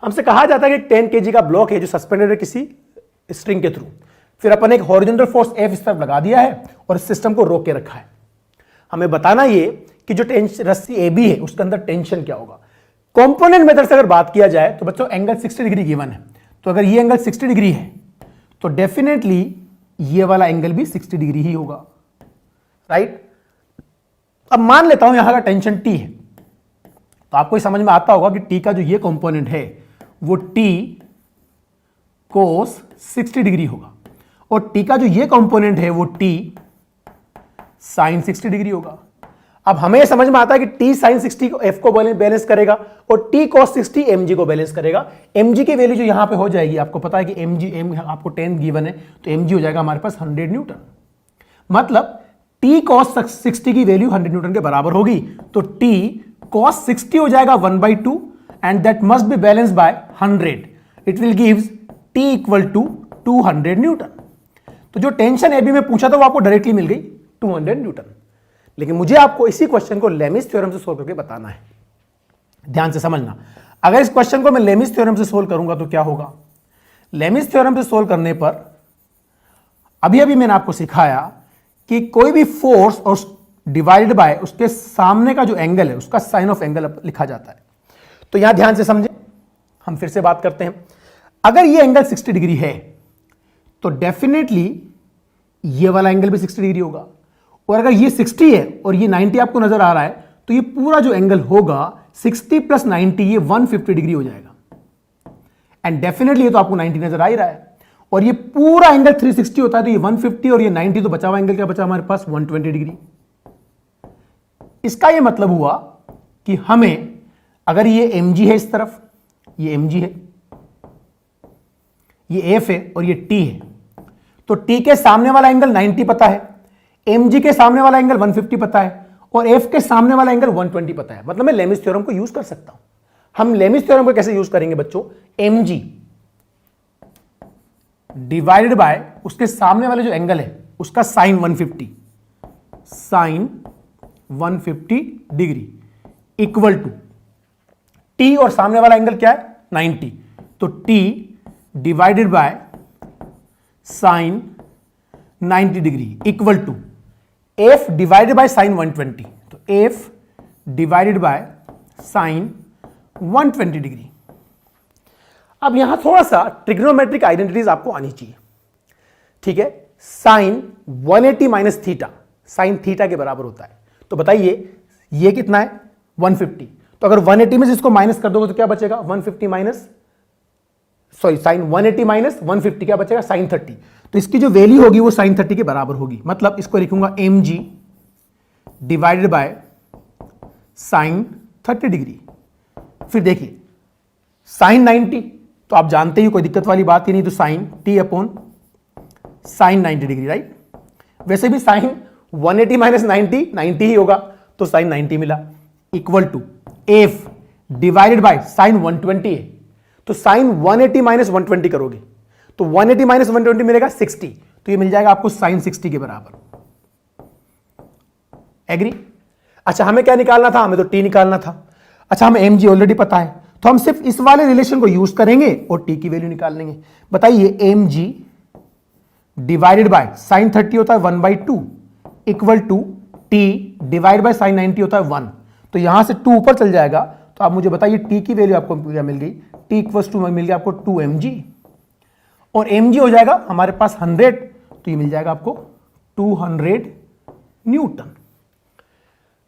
[SPEAKER 1] हमसे कहा जाता है कि 10 kg का ब्लॉक है जो सस्पेंडेड है किसी स्ट्रिंग के थ्रू, फिर अपन एक हॉरिजॉन्टल फोर्स F इस तरफ लगा दिया है और इस सिस्टम को रोक के रखा है। हमें बताना ये कि जो रस्सी AB है उसके अंदर टेंशन क्या होगा। कंपोनेंट मेथड से अगर बात किया जाए तो बच्चों एंगल 60 डिग्री गिवन है, तो अगर ये एंगल 60 डिग्री है तो डेफिनेटली ये वाला एंगल भी 60 डिग्री ही होगा, राइट। अब मान लेता हूं यहां का टेंशन T है, तो आपको ये समझ में आता होगा कि T का जो ये कंपोनेंट है वो T cos 60 डिग्री होगा, और T का जो ये कंपोनेंट है वो T sin 60 डिग्री होगा। अब हमें यह समझ में आता है कि T sin 60 को F को बैलेंस करेगा और T cos 60 mg को बैलेंस करेगा। mg की वैल्यू जो यहां पे हो जाएगी, आपको पता है कि mg आपको 10 गिवन है, तो mg हो जाएगा हमारे पास 100 न्यूटन। मतलब T cos 60 की वैल्यू 100 न्यूटन के बराबर होगी, तो T cos 60 हो जाएगा 1/2 and that must be balance by 100। It will gives T equal to 200 newton. तो जो टेंशन एबी में पूछा था वो आपको डायरेक्टली मिल गई 200 न्यूटन। लेकिन मुझे आपको इसी क्वेश्चन को लेमिस थ्योरम से सोल्व करके बताना है। ध्यान से समझना, अगर इस क्वेश्चन को मैं लेमिस थ्योरम से सोल्व करूंगा तो क्या होगा। लेमिस थ्योरम से सोल्व करने पर अभी अभी मैंने आपको सिखाया कि कोई भी फोर्स और डिवाइडेड बाय उसके सामने का जो एंगल है उसका साइन ऑफ एंगल लिखा जाता है। तो यहां ध्यान से समझें, हम फिर से बात करते हैं। अगर ये एंगल 60 डिग्री है तो डेफिनेटली ये वाला एंगल भी 60 डिग्री होगा, और अगर ये 60 है और ये 90 आपको नजर आ रहा है तो ये पूरा जो एंगल होगा 60 प्लस 90 ये 150 डिग्री हो जाएगा। एंड डेफिनेटली ये तो आपको 90 नजर आ ही रहा है, और ये पूरा एंगल 360 होता है तो ये 150 और ये 90, तो बचा हुआ एंगल क्या बचा हमारे पास 120 डिग्री। इसका ये मतलब हुआ कि हमें, अगर ये mg है इस तरफ, ये mg है, ये f है और ये t है, तो t के सामने वाला एंगल 90 पता है, mg के सामने वाला एंगल 150 पता है, और f के सामने वाला एंगल 120 पता है। मतलब मैं लेमिस थ्योरम को यूज कर सकता हूं। हम लेमिस थ्योरम को कैसे यूज करेंगे बच्चों, mg डिवाइडेड बाय उसके सामने वाले जो एंगल है उसका sine 150 degree equal to t, और सामने वाला एंगल क्या है 90, तो t divided by sine 90 degree equal to f divided by sine 120, तो f divided by sine 120 degree. अब यहां थोड़ा सा ट्रिग्नोमेट्रिक आइडेंटिटीज आपको आनी चाहिए, ठीक है। Sine 180 minus theta sine theta के बराबर होता है, तो बताइए ये कितना है 150, तो अगर 180 में से इसको माइनस कर दोगे तो क्या बचेगा 150 माइनस साइन 180 माइनस 150 क्या बचेगा साइन 30, तो इसकी जो वैल्यू होगी वो साइन 30 के बराबर होगी। मतलब इसको लिखूंगा mg divided by sign 30 degree. फिर देखिए साइन 90 तो आप जानते ही कोई दिक्कत वाली बात ही नहीं, तो sine t upon sine 90 degree, right. वैसे भी साइन 180 माइनस 90 ही होगा, तो साइन 90 मिला equal to f divided by sine 120 है, तो साइन 180 माइनस 120 करोगे तो 180 माइनस 120 मिलेगा 60, तो ये मिल जाएगा आपको साइन 60 के बराबर। एग्री। अच्छा हमें क्या निकालना था, हमें तो t निकालना था। अच्छा हमें mg ऑलरेडी पता है, तो हम सिर्फ इस वाले रिलेशन को यूज करेंगे और t की वैल्यू निकाल लेंगे। बताइए mg डिवाइडेड बाय साइन 30 होता है 1/2 equal to t divide by sine 90 होता है 1, तो यहां से 2 ऊपर चल जाएगा, तो आप मुझे बताइए t की वैल्यू आपको क्या मिल गई, t इक्वल्स टू मिल गया आपको 2 mg, और mg हो जाएगा हमारे पास 100, तो ये मिल जाएगा आपको 200 न्यूटन।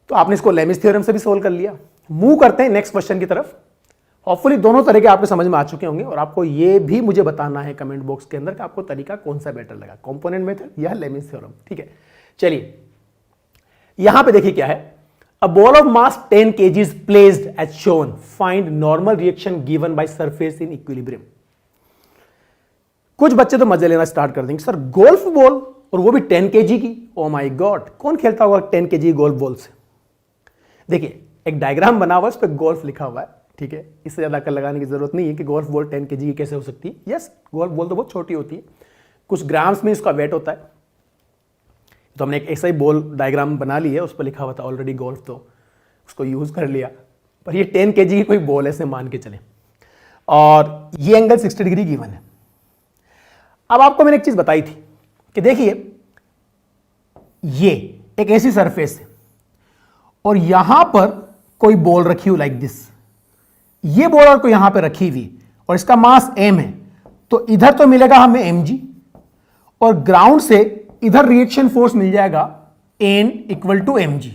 [SPEAKER 1] तो आपने इसको लेमिस थ्योरम से भी सोल्व कर लिया। मूव करते हैं नेक्स्ट क्वेश्चन की तरफ। होपफुली दोनों तरीके आपको समझ में आ चुके होंगे, और आपको ये भी मुझे बताना है कमेंट बॉक्स के अंदर कि आपको तरीका कौन सा बेटर लगा, कंपोनेंट मेथड या लेमिस थ्योरम, ठीक है। चलिए यहां पे देखिए क्या है, a ball of mass 10 kg is placed as shown, find normal reaction given by surface in equilibrium। कुछ बच्चे तो मजे लेना स्टार्ट कर देंगे, सर गोल्फ बॉल और वो भी 10 kg की, ओ माय गॉड कौन खेलता होगा 10 kg गोल्फ बॉल से। देखिए एक डायग्राम बना हुआ है, उस पर गोल्फ लिखा हुआ है, ठीक है। इससे ज्यादा अकल लगाने की जरूरत नहीं है कि गोल्फ बॉल 10 kg की कैसे हो सकती है। यस गोल्फ बॉल तो बहुत छोटी होती है, कुछ ग्राम्स में इसका वेट होता है। तो हमने एक ऐसा ही बॉल डायग्राम बना ली है, उस पर लिखा हुआ था ऑलरेडी गोल्फ, तो उसको यूज कर लिया। पर ये 10 kg की कोई बॉल ऐसे मान के चले, और ये एंगल 60 डिग्री गिवन है। अब आपको मैंने एक चीज बताई थी कि देखिए ये एक ऐसी सरफेस है और यहां पर कोई बॉल रखी हुई लाइक दिस, ये बॉल को यहां पे रखी हुई और इसका मास m है, तो इधर तो मिलेगा हमें mg और ग्राउंड से इधर रिएक्शन फोर्स मिल जाएगा N इक्वल टू mg।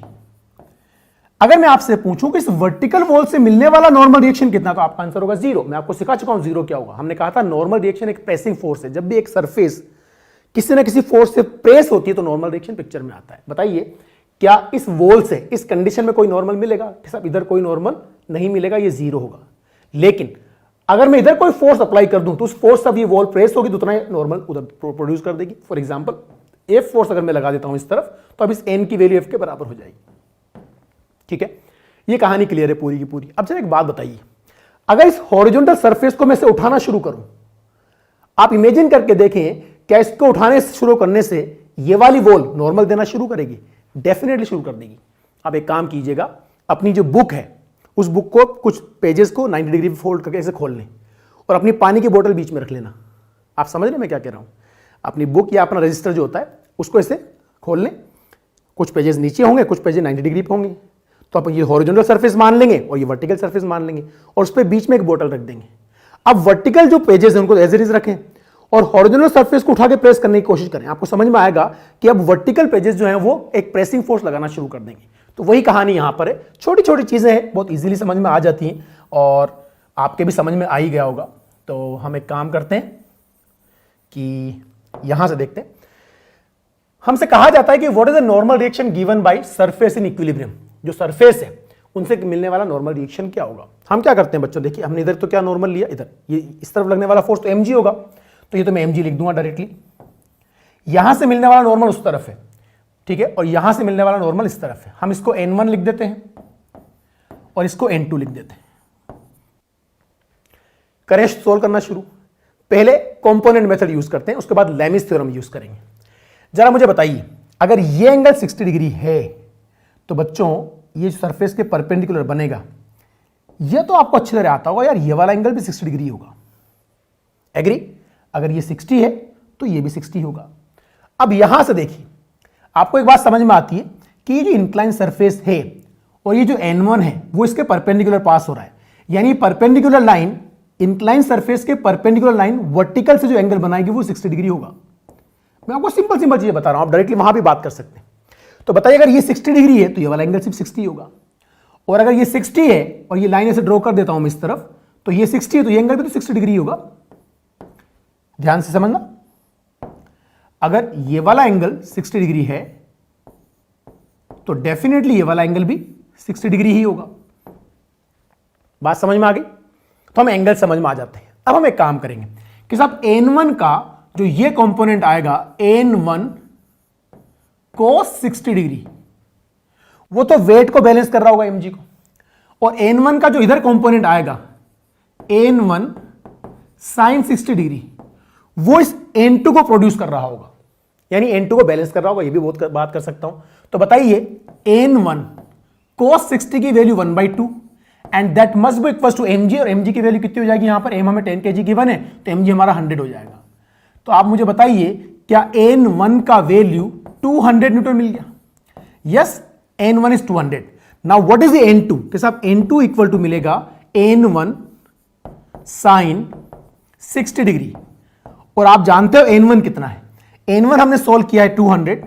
[SPEAKER 1] अगर मैं आपसे पूछूं कि इस वर्टिकल वॉल से मिलने वाला नॉर्मल रिएक्शन कितना, तो आपका आंसर होगा 0। मैं आपको सिखा चुका हूं 0 क्या होगा। हमने कहा था नॉर्मल रिएक्शन एक प्रेसिंग फोर्स है। जब भी एक सरफेस किसी ना किसी फोर्स से प्रेस होती है तो नॉर्मल रिएक्शन पिक्चर में आता है। बताइए क्या इस वॉल से इस कंडीशन में कोई नॉर्मल मिलेगा? साहब इधर कोई नॉर्मल नहीं मिलेगा, ये 0 होगा। लेकिन अगर मैं इधर कोई फोर्स अप्लाई कर दूं तो उस फोर्स से अब ये वॉल प्रेस होगी तो उतना नॉर्मल उधर प्रोड्यूस कर देगी। फॉर एग्जांपल एफ फोर्स अगर मैं लगा देता हूं इस तरफ तो अब इस एन की वैल्यू एफ के बराबर हो जाएगी। ठीक है, ये कहानी क्लियर है पूरी की पूरी। अब जरा एक बात बताइए, अगर इस हॉरिजॉन्टल सरफेस को मैं से उठाना शुरू करूं, आप इमेजिन करके देखें क्या इसको उठाने शुरू करने से ये वाली वॉल नॉर्मल देना शुरू करेगी? डेफिनेटली शुरू कर देगी। आप एक काम कीजिएगा, अपनी जो बुक है उस बुक को कुछ पेजेस को 90 डिग्री फोल्ड करके ऐसे खोल लें और अपनी पानी की बोतल बीच में रख लेना। आप समझ रहे मैं क्या कह रहा हूं? अपनी बुक या अपना रजिस्टर जो होता है उसको ऐसे खोल लें, कुछ पेजेस नीचे होंगे, कुछ पेजेस 90 डिग्री पे होंगे। तो आप ये हॉरिजॉन्टल सरफेस मान लेंगे और ये वर्टिकल सरफेस मान लेंगे और उस पर बीच में एक बोतल रख देंगे। अब वर्टिकल जो पेजेस हैं उनको एज इट इज रखें और हॉरिजॉन्टल सरफेस को उठा के प्रेस करने की कोशिश करें। आपको समझ में आएगा कि अब वर्टिकल पेजेस जो हैं वो एक प्रेसिंग फोर्स लगाना शुरू कर देंगे। तो वही कहानी यहां पर है। छोटी छोटी चीजें हैं, बहुत इजीली समझ में आ जाती हैं और आपके भी समझ में आ ही गया होगा। तो हम एक काम करते हैं कि यहां से देखते हैं। हमसे कहा जाता है कि what is the normal reaction given by surface in equilibrium. जो सरफेस है उनसे मिलने वाला नॉर्मल रिएक्शन क्या होगा? हम क्या करते हैं बच्चों, देखिए हमने इधर तो क्या नॉर्मल लिया, इधर ये इस तरफ लगने वाला फोर्स तो mg होगा, तो ये तो मैं mg लिख दूंगा डायरेक्टली। यहां से मिलने वाला नॉर्मल उस तरफ है, ठीक है, और यहां से मिलने वाला नॉर्मल इस तरफ है। हम इसको n1 लिख देते हैं और इसको n2 लिख देते हैं। करें सोल्व करना शुरू। पहले कंपोनेंट मेथड यूज करते हैं, उसके बाद लेमिस थ्योरम यूज करेंगे। जरा मुझे बताइए, अगर ये एंगल 60 डिग्री है तो बच्चों ये सरफेस के परपेंडिकुलर बनेगा। ये तो आपको अच्छी तरह आता होगा यार, ये वाला एंगल भी 60 डिग्री होगा। एग्री? अगर ये 60 है तो ये भी 60 होगा। अब यहां से देखिए, आपको एक बात समझ में आती है कि ये जो इंक्लाइन सरफेस है और ये जो n1 है वो इसके परपेंडिकुलर पास हो रहा है। यानी परपेंडिकुलर लाइन, इंक्लाइन सरफेस के परपेंडिकुलर लाइन वर्टिकल से जो एंगल बनाएगी वो 60 डिग्री होगा। मैं आपको सिंपल सिंपल चीजें बता रहा हूं, आप डायरेक्टली वहां भी बात कर सकते हैं। तो बताइए अगर ये 60 डिग्री है तो ये वाला एंगल सिर्फ 60 होगा, और अगर ये 60 है और ये लाइन ऐसे ड्रॉ कर देता हूं मैं इस तरफ, तो ये 60 है तो ये एंगल भी तो 60 डिग्री होगा। ध्यान से समझना, अगर ये वाला एंगल 60 डिग्री है तो डेफिनेटली ये वाला एंगल भी 60 डिग्री ही होगा। बात समझ में आ गई? तो हम एंगल समझ में आ जाते हैं। अब हम एक काम करेंगे कि साहब n1 का जो ये कंपोनेंट आएगा n1 cos 60 डिग्री, वो तो वेट को बैलेंस कर रहा होगा mg को, और n1 का जो इधर कंपोनेंट आएगा n1 sin 60 डिग्री, वो इस n2 को प्रोड्यूस कर रहा होगा, यानी n2 को बैलेंस कर रहा होगा। ये भी बहुत बात कर सकता हूं। तो बताइए n1 cos 60 की value 1/2 and that must be equal to mg, और mg की वैल्यू कितनी हो जाएगी? यहां पर m हमें 10 kg गिवन है तो mg हमारा 100 हो जाएगा। तो आप मुझे बताइए क्या n1 का वैल्यू 200 न्यूटन मिल गया? Yes, n1 is 200। Now what is the n2? कि साहब n2 इक्वल टू मिलेगा n1 sin 60 डिग्री, और आप जानते हो n1 कितना है? n1 हमने सोल्व किया है 200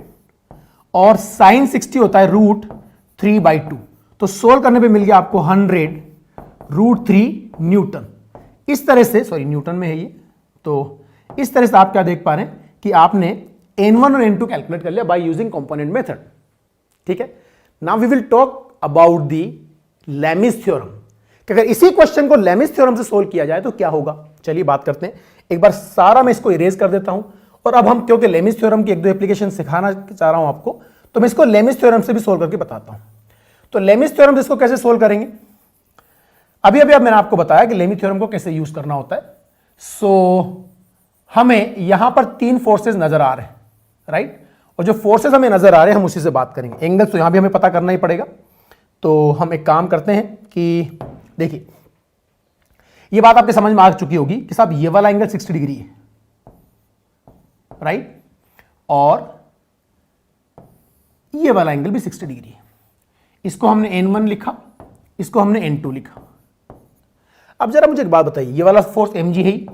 [SPEAKER 1] और sin 60 होता है √3/2, तो सोल्व करने पे मिल गया आपको 100 √3 न्यूटन। इस तरह से, सॉरी न्यूटन में है ये, तो इस तरह से आप क्या देख पा रहे हैं कि आपने n1 और n2 कैलकुलेट कर लिया बाय यूजिंग कंपोनेंट मेथड। ठीक है, now we will talk about the Lami's theorem, कि अगर इसी क्वेश्चन को लेमिस थ्योरम से सोल्व किया जाए तो क्या होगा। चलिए बात करते हैं। एक बार सारा मैं इसको इरेज कर देता हूं, और अब हम क्योंकि लेमिस थ्योरम की एक दो एप्लीकेशन सिखाना चाह रहा हूं आपको, तो मैं इसको लेमिस थ्योरम से भी सोल्व करके बताता हूं। तो लेमिस थ्योरम से इसको कैसे सोल्व करेंगे? अभी अब मैंने आपको बताया कि लेमिस थ्योरम को कैसे यूज करना होता है। सो हमें यहां पर 3 फोर्सेस नजर आ रहे हैं, राइट, और जो फोर्सेस हमें नजर आ रहे हैं हम उसी से बात करेंगे। एंगल्स तो यहां भी हमें पता करना ही पड़ेगा। तो हम एक काम करते हैं कि देखिए, ये बात आपके समझ में आ चुकी होगी कि साहब ये वाला एंगल 60 डिग्री है, राइट, और ये वाला एंगल भी 60 डिग्री है। इसको हमने n1 लिखा, इसको हमने n2 लिखा। अब जरा मुझे एक बात बताइए, ये वाला फोर्स mg है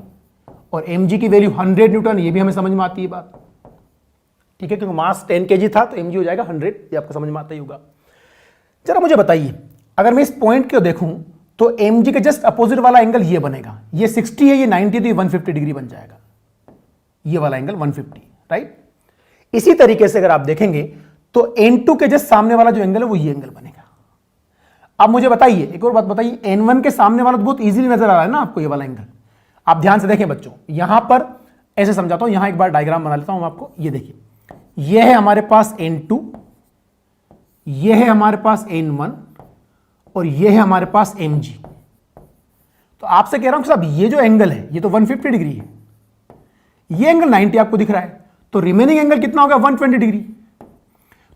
[SPEAKER 1] और mg की वैल्यू 100 न्यूटन, ये भी हमें समझ में आती है बात। ठीक है, क्योंकि मास 10 kg था तो mg हो जाएगा 100, ये आपको समझ में आता ही होगा। जरा मुझे बताइए, अगर मैं इस पॉइंट को देखूं तो mg के जस्ट अपोजिट वाला एंगल ये बनेगा, ये 60 है, ये 90 तो ये 150 डिग्री बन जाएगा, ये वाला एंगल 150, राइट। इसी तरीके से अगर आप देखेंगे तो n2 के जस्ट सामने वाला जो एंगल है वो ये एंगल बनेगा। अब मुझे बताइए, एक और बात बताइए, n1 के सामने वाला तो बहुत इजीली नजर आ रहा है ना आपको, ये वाला एंगल। आप ध्यान से देखें बच्चों, यहां पर ऐसे समझाता हूं, यहां एक बार डायग्राम बना लेता हूं आपको। ये देखिए, ये है हमारे पास n2, ये है हमारे पास n1 और ये है हमारे पास mg। तो आपसे कह रहा हूं कि साहब ये जो एंगल है ये तो 150 डिग्री है, ये एंगल 90 आपको दिख रहा है, तो रिमेनिंग एंगल कितना होगा 120 डिग्री।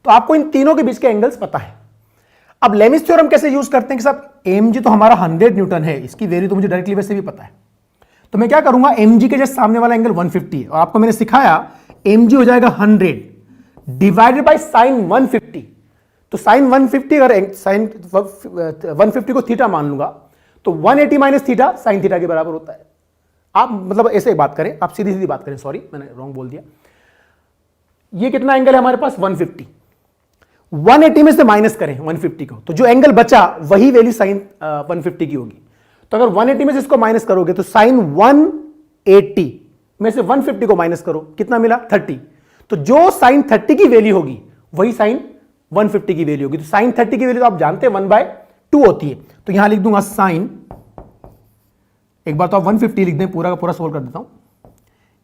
[SPEAKER 1] तो आपको इन तीनों के बीच के एंगल्स पता है। अब लेमिस थ्योरम कैसे यूज करते हैं कि साहब mg तो हमारा 100 न्यूटन है, इसकी वैल्यू तो मुझे डायरेक्टली वैसे भी पता है, तो मैं क्या करूंगा, mg के जस्ट सामने वाला एंगल 150 है, और आपको मैंने सिखाया mg हो जाएगा 100 डिवाइडेड बाय साइन 150। तो साइन 150, अगर साइन 150 को थीटा मान लूंगा तो 180 माइनस थीटा साइन थीटा के बराबर होता है। आप मतलब ऐसे बात करें, आप सीधी सीधी बात करें, सॉरी मैंने रॉन्ग बोल दिया। ये कितना एंगल है हमारे पास 150, 180 में से माइनस करें 150 को, तो जो एंगल बचा वही वैल्यू साइन 150 की होगी। तो अगर 180 में से इसको माइनस करोगे तो साइन 180 में से 150 को माइनस करो, कितना मिला 30। तो जो साइन 30 की वैल्यू होगी वही साइन 150 की वैल्यू होगी। तो साइन 30 की वैल्यू तो आप जानते हैं 1/2 होती है, तो यहां लिख दूंगा साइन, एक बार तो आप 150 लिख दें, पूरा का पूरा सोल्व कर देता हूं,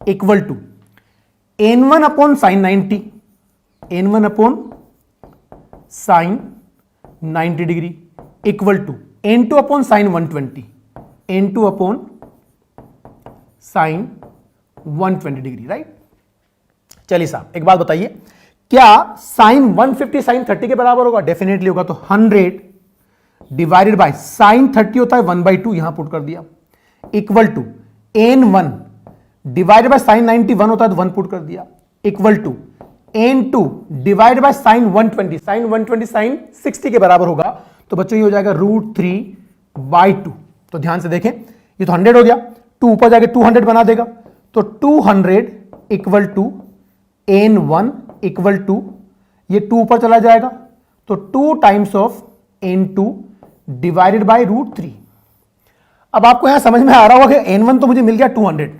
[SPEAKER 1] equal to n1 upon sine 90, n1 upon sine 90 degree equal to n2 upon sine 120, n2 upon sine 120 degree, right. चलिए साहब एक बात बताइए, क्या साइन 150 साइन 30 के बराबर होगा? डेफिनेटली होगा। तो 100 डिवाइडेड बाय साइन 30 होता है 1/2, यहां पुट कर दिया, equal to n1 divided by sine 91 होता है तो 1 पुट कर दिया, equal to n2 divided by sine 120, sine 120 sine 60 के बराबर होगा। तो बच्चों ये हो जाएगा √3/2। तो ध्यान से देखें, ये तो 100 हो गया, 2 ऊपर जाके 200 बना देगा, तो 200 equal to n1 equal to, ये 2 ऊपर चला जाएगा तो 2 times of n2 divided bye √3। अब आपको यहां समझ में आ रहा होगा कि n1 तो मुझे मिल गया 200,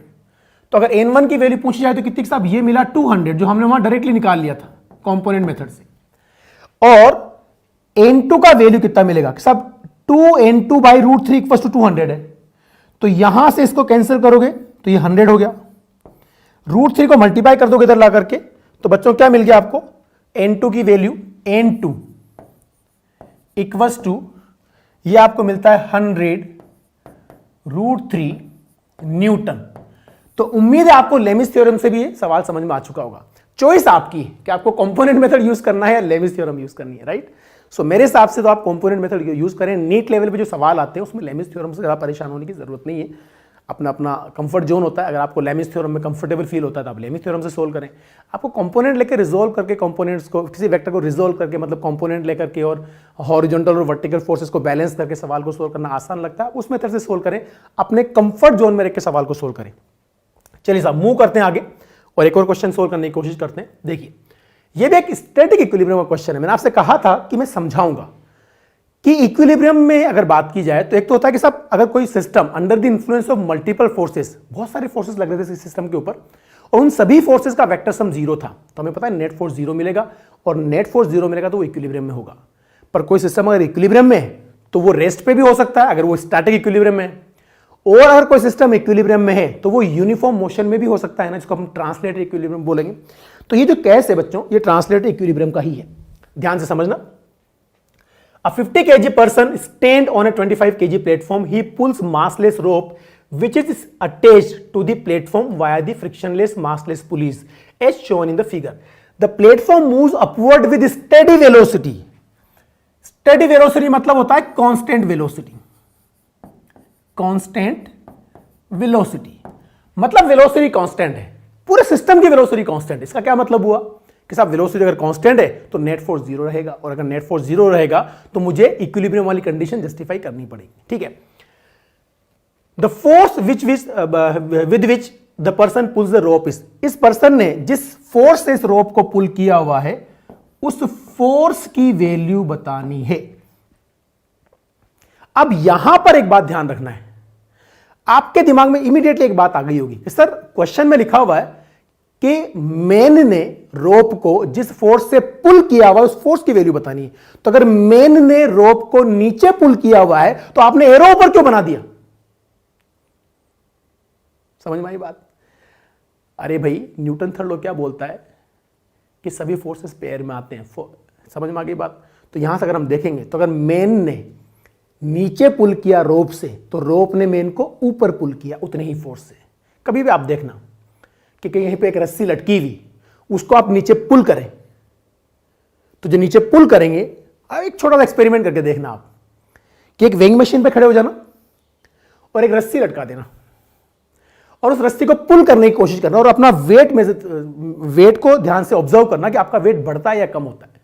[SPEAKER 1] तो अगर n1 की वैल्यू पूछी जाए तो कितनी साहब, ये मिला 200, जो हमने वहां डायरेक्टली निकाल लिया था कंपोनेंट मेथड से। और n2 का वैल्यू कितना मिलेगा साहब, 2n2 बाई √3 इक्वल टू 200 है, तो यहां से इसको कैंसिल करोगे तो ये 100 हो गया, √3 को मल्टीप्लाई कर दोगे इधर ला करके, तो बच्चों क्या मिल गया आपको, n2 की वैल्यू n2 इक्वल्स टू, ये आपको मिलता है 100 √3 न्यूटन। तो उम्मीद है आपको लेमिस थ्योरम से भी ये सवाल समझ में आ चुका होगा। चॉइस आपकी है कि आपको कंपोनेंट मेथड यूज करना है या लेमिस थ्योरम यूज करनी है, राइट। सो मेरे हिसाब से तो आप कंपोनेंट मेथड यूज करें। नीट लेवल पे जो सवाल आते हैं उसमें लेमिस थ्योरम से ज़्यादा परेशान होने की जरूरत नहीं है, अपना अपना कंफर्ट जोन होता है। अगर आपको लेमिस थ्योरम में कंफर्टेबल फील होता है तो आप लेमिस थ्योरम से सोल्व करें। आपको कंपोनेंट लेकर रिजोल्व करके, कंपोनेंट्स को, किसी वेक्टर को रिजोल्व करके, मतलब कंपोनेंट लेकर के और हॉरिजॉन्टल और वर्टिकल फोर्सेस को बैलेंस करके सवाल को सोल्व करना आसान लगता है, उस मेथड से सोल्व करें, अपने कंफर्ट जोन में रख के सवाल को सोल्व करें। चलिए साहब मूव करते हैं आगे और एक और क्वेश्चन सोल्व करने की कोशिश करते हैं। देखिए ये भी एक स्टैटिक इक्विलिब्रियम का क्वेश्चन है। मैंने आपसे कहा था कि मैं समझाऊंगा कि इक्विलिब्रियम में अगर बात की जाए तो एक तो होता है कि साहब अगर कोई system under the influence of multiple forces, बहुत सारे फोर्सेस लग रहे थे सिस्टम के ऊपर, और उन सभी फोर्सेस का वेक्टर सम 0 था, तो हमें पता है नेट फोर्स 0 मिलेगा, और नेट फोर्स 0 मिलेगा तो वो इक्विलिब्रियम में होगा। पर कोई सिस्टम अगर इक्विलिब्रियम में है तो वो रेस्ट पे भी हो सकता है अगर वो स्टैटिक इक्विलिब्रियम में है, और अगर कोई सिस्टम इक्विलिब्रियम में है तो वो यूनिफॉर्म मोशन में भी हो सकता है ना, जिसको हम ट्रांसलेटरी इक्विलिब्रियम बोलेंगे। तो ये जो केस है बच्चों, ये ट्रांसलेटरी इक्विलिब्रियम का ही है, ध्यान से समझना। A 50 kg person stand on a 25 kg platform. He pulls massless rope which is attached to the platform via the frictionless massless pulleys as shown in the figure. The platform moves upward with steady velocity. Steady velocity मतलब होता है constant velocity. Constant velocity मतलब velocity constant है, पूरे system की velocity constant है। इसका क्या मतलब हुआ कि साहब वेलोसिटी अगर कांस्टेंट है तो नेट फोर्स 0 रहेगा, और अगर नेट फोर्स 0 रहेगा तो मुझे इक्विलिब्रियम वाली कंडीशन जस्टिफाई करनी पड़ेगी, ठीक है। The force which which with which the person pulls the rope इस पर्सन ने जिस फोर्स से इस रोप को पुल किया हुआ है उस फोर्स की वैल्यू बतानी है। अब यहां पर एक बात ध्यान रखना है, आपके दिमाग में इमीडिएटली एक बात आ गई होगी कि सर क्वेश्चन में लिखा हुआ है कि मेन ने रोप को जिस फोर्स से पुल किया हुआ है उस फोर्स की वैल्यू बतानी है। तो अगर मेन ने रोप को नीचे पुल किया हुआ है तो आपने एरो ऊपर क्यों बना दिया? समझ में आई बात? अरे भाई न्यूटन थर्ड लॉ क्या बोलता है कि सभी फोर्सेस पेयर में आते हैं। समझ में आ गई बात? तो यहां से अगर हम देखेंगे तो अगर मेन ने नीचे पुल किया रोप से तो रोप ने मेन को ऊपर पुल किया उतने ही फोर्स से। कभी भी आप देखना कि यहीं पे एक रस्सी लटकी हुई उसको आप नीचे पुल करें तो जो नीचे पुल करेंगे, एक छोटा सा एक्सपेरिमेंट करके देखना आप कि एक वेइंग मशीन पे खड़े हो जाना और एक रस्सी लटका देना और उस रस्सी को पुल करने की कोशिश करना और अपना वेट को ध्यान से ऑब्जर्व करना कि आपका वेट बढ़ता है या कम होता है।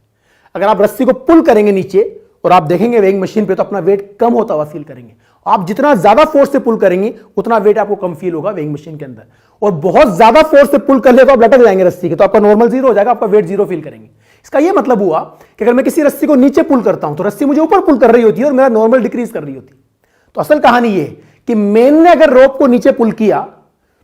[SPEAKER 1] अगर आप रस्सी को पुल करेंगे नीचे और आप देखेंगे वेइंग मशीन पे तो अपना वेट कम होता हुआ फील करेंगे। आप जितना ज्यादा फोर्स से पुल करेंगे उतना वेट आपको कम फील होगा वेइंग मशीन के अंदर, और बहुत ज्यादा फोर्स से पुल कर ले तो आप लटक जाएंगे रस्सी के, तो आपका नॉर्मल जीरो हो जाएगा, आपका वेट जीरो फील करेंगे। इसका यह मतलब हुआ कि अगर मैं किसी रस्सी को नीचे पुल करता हूं तो रस्सी मुझे ऊपर पुल कर रही होती है और मेरा नॉर्मल डिक्रीज कर रही होती है। तो असल कहानी यह है कि मेन ने अगर रोप को नीचे पुल किया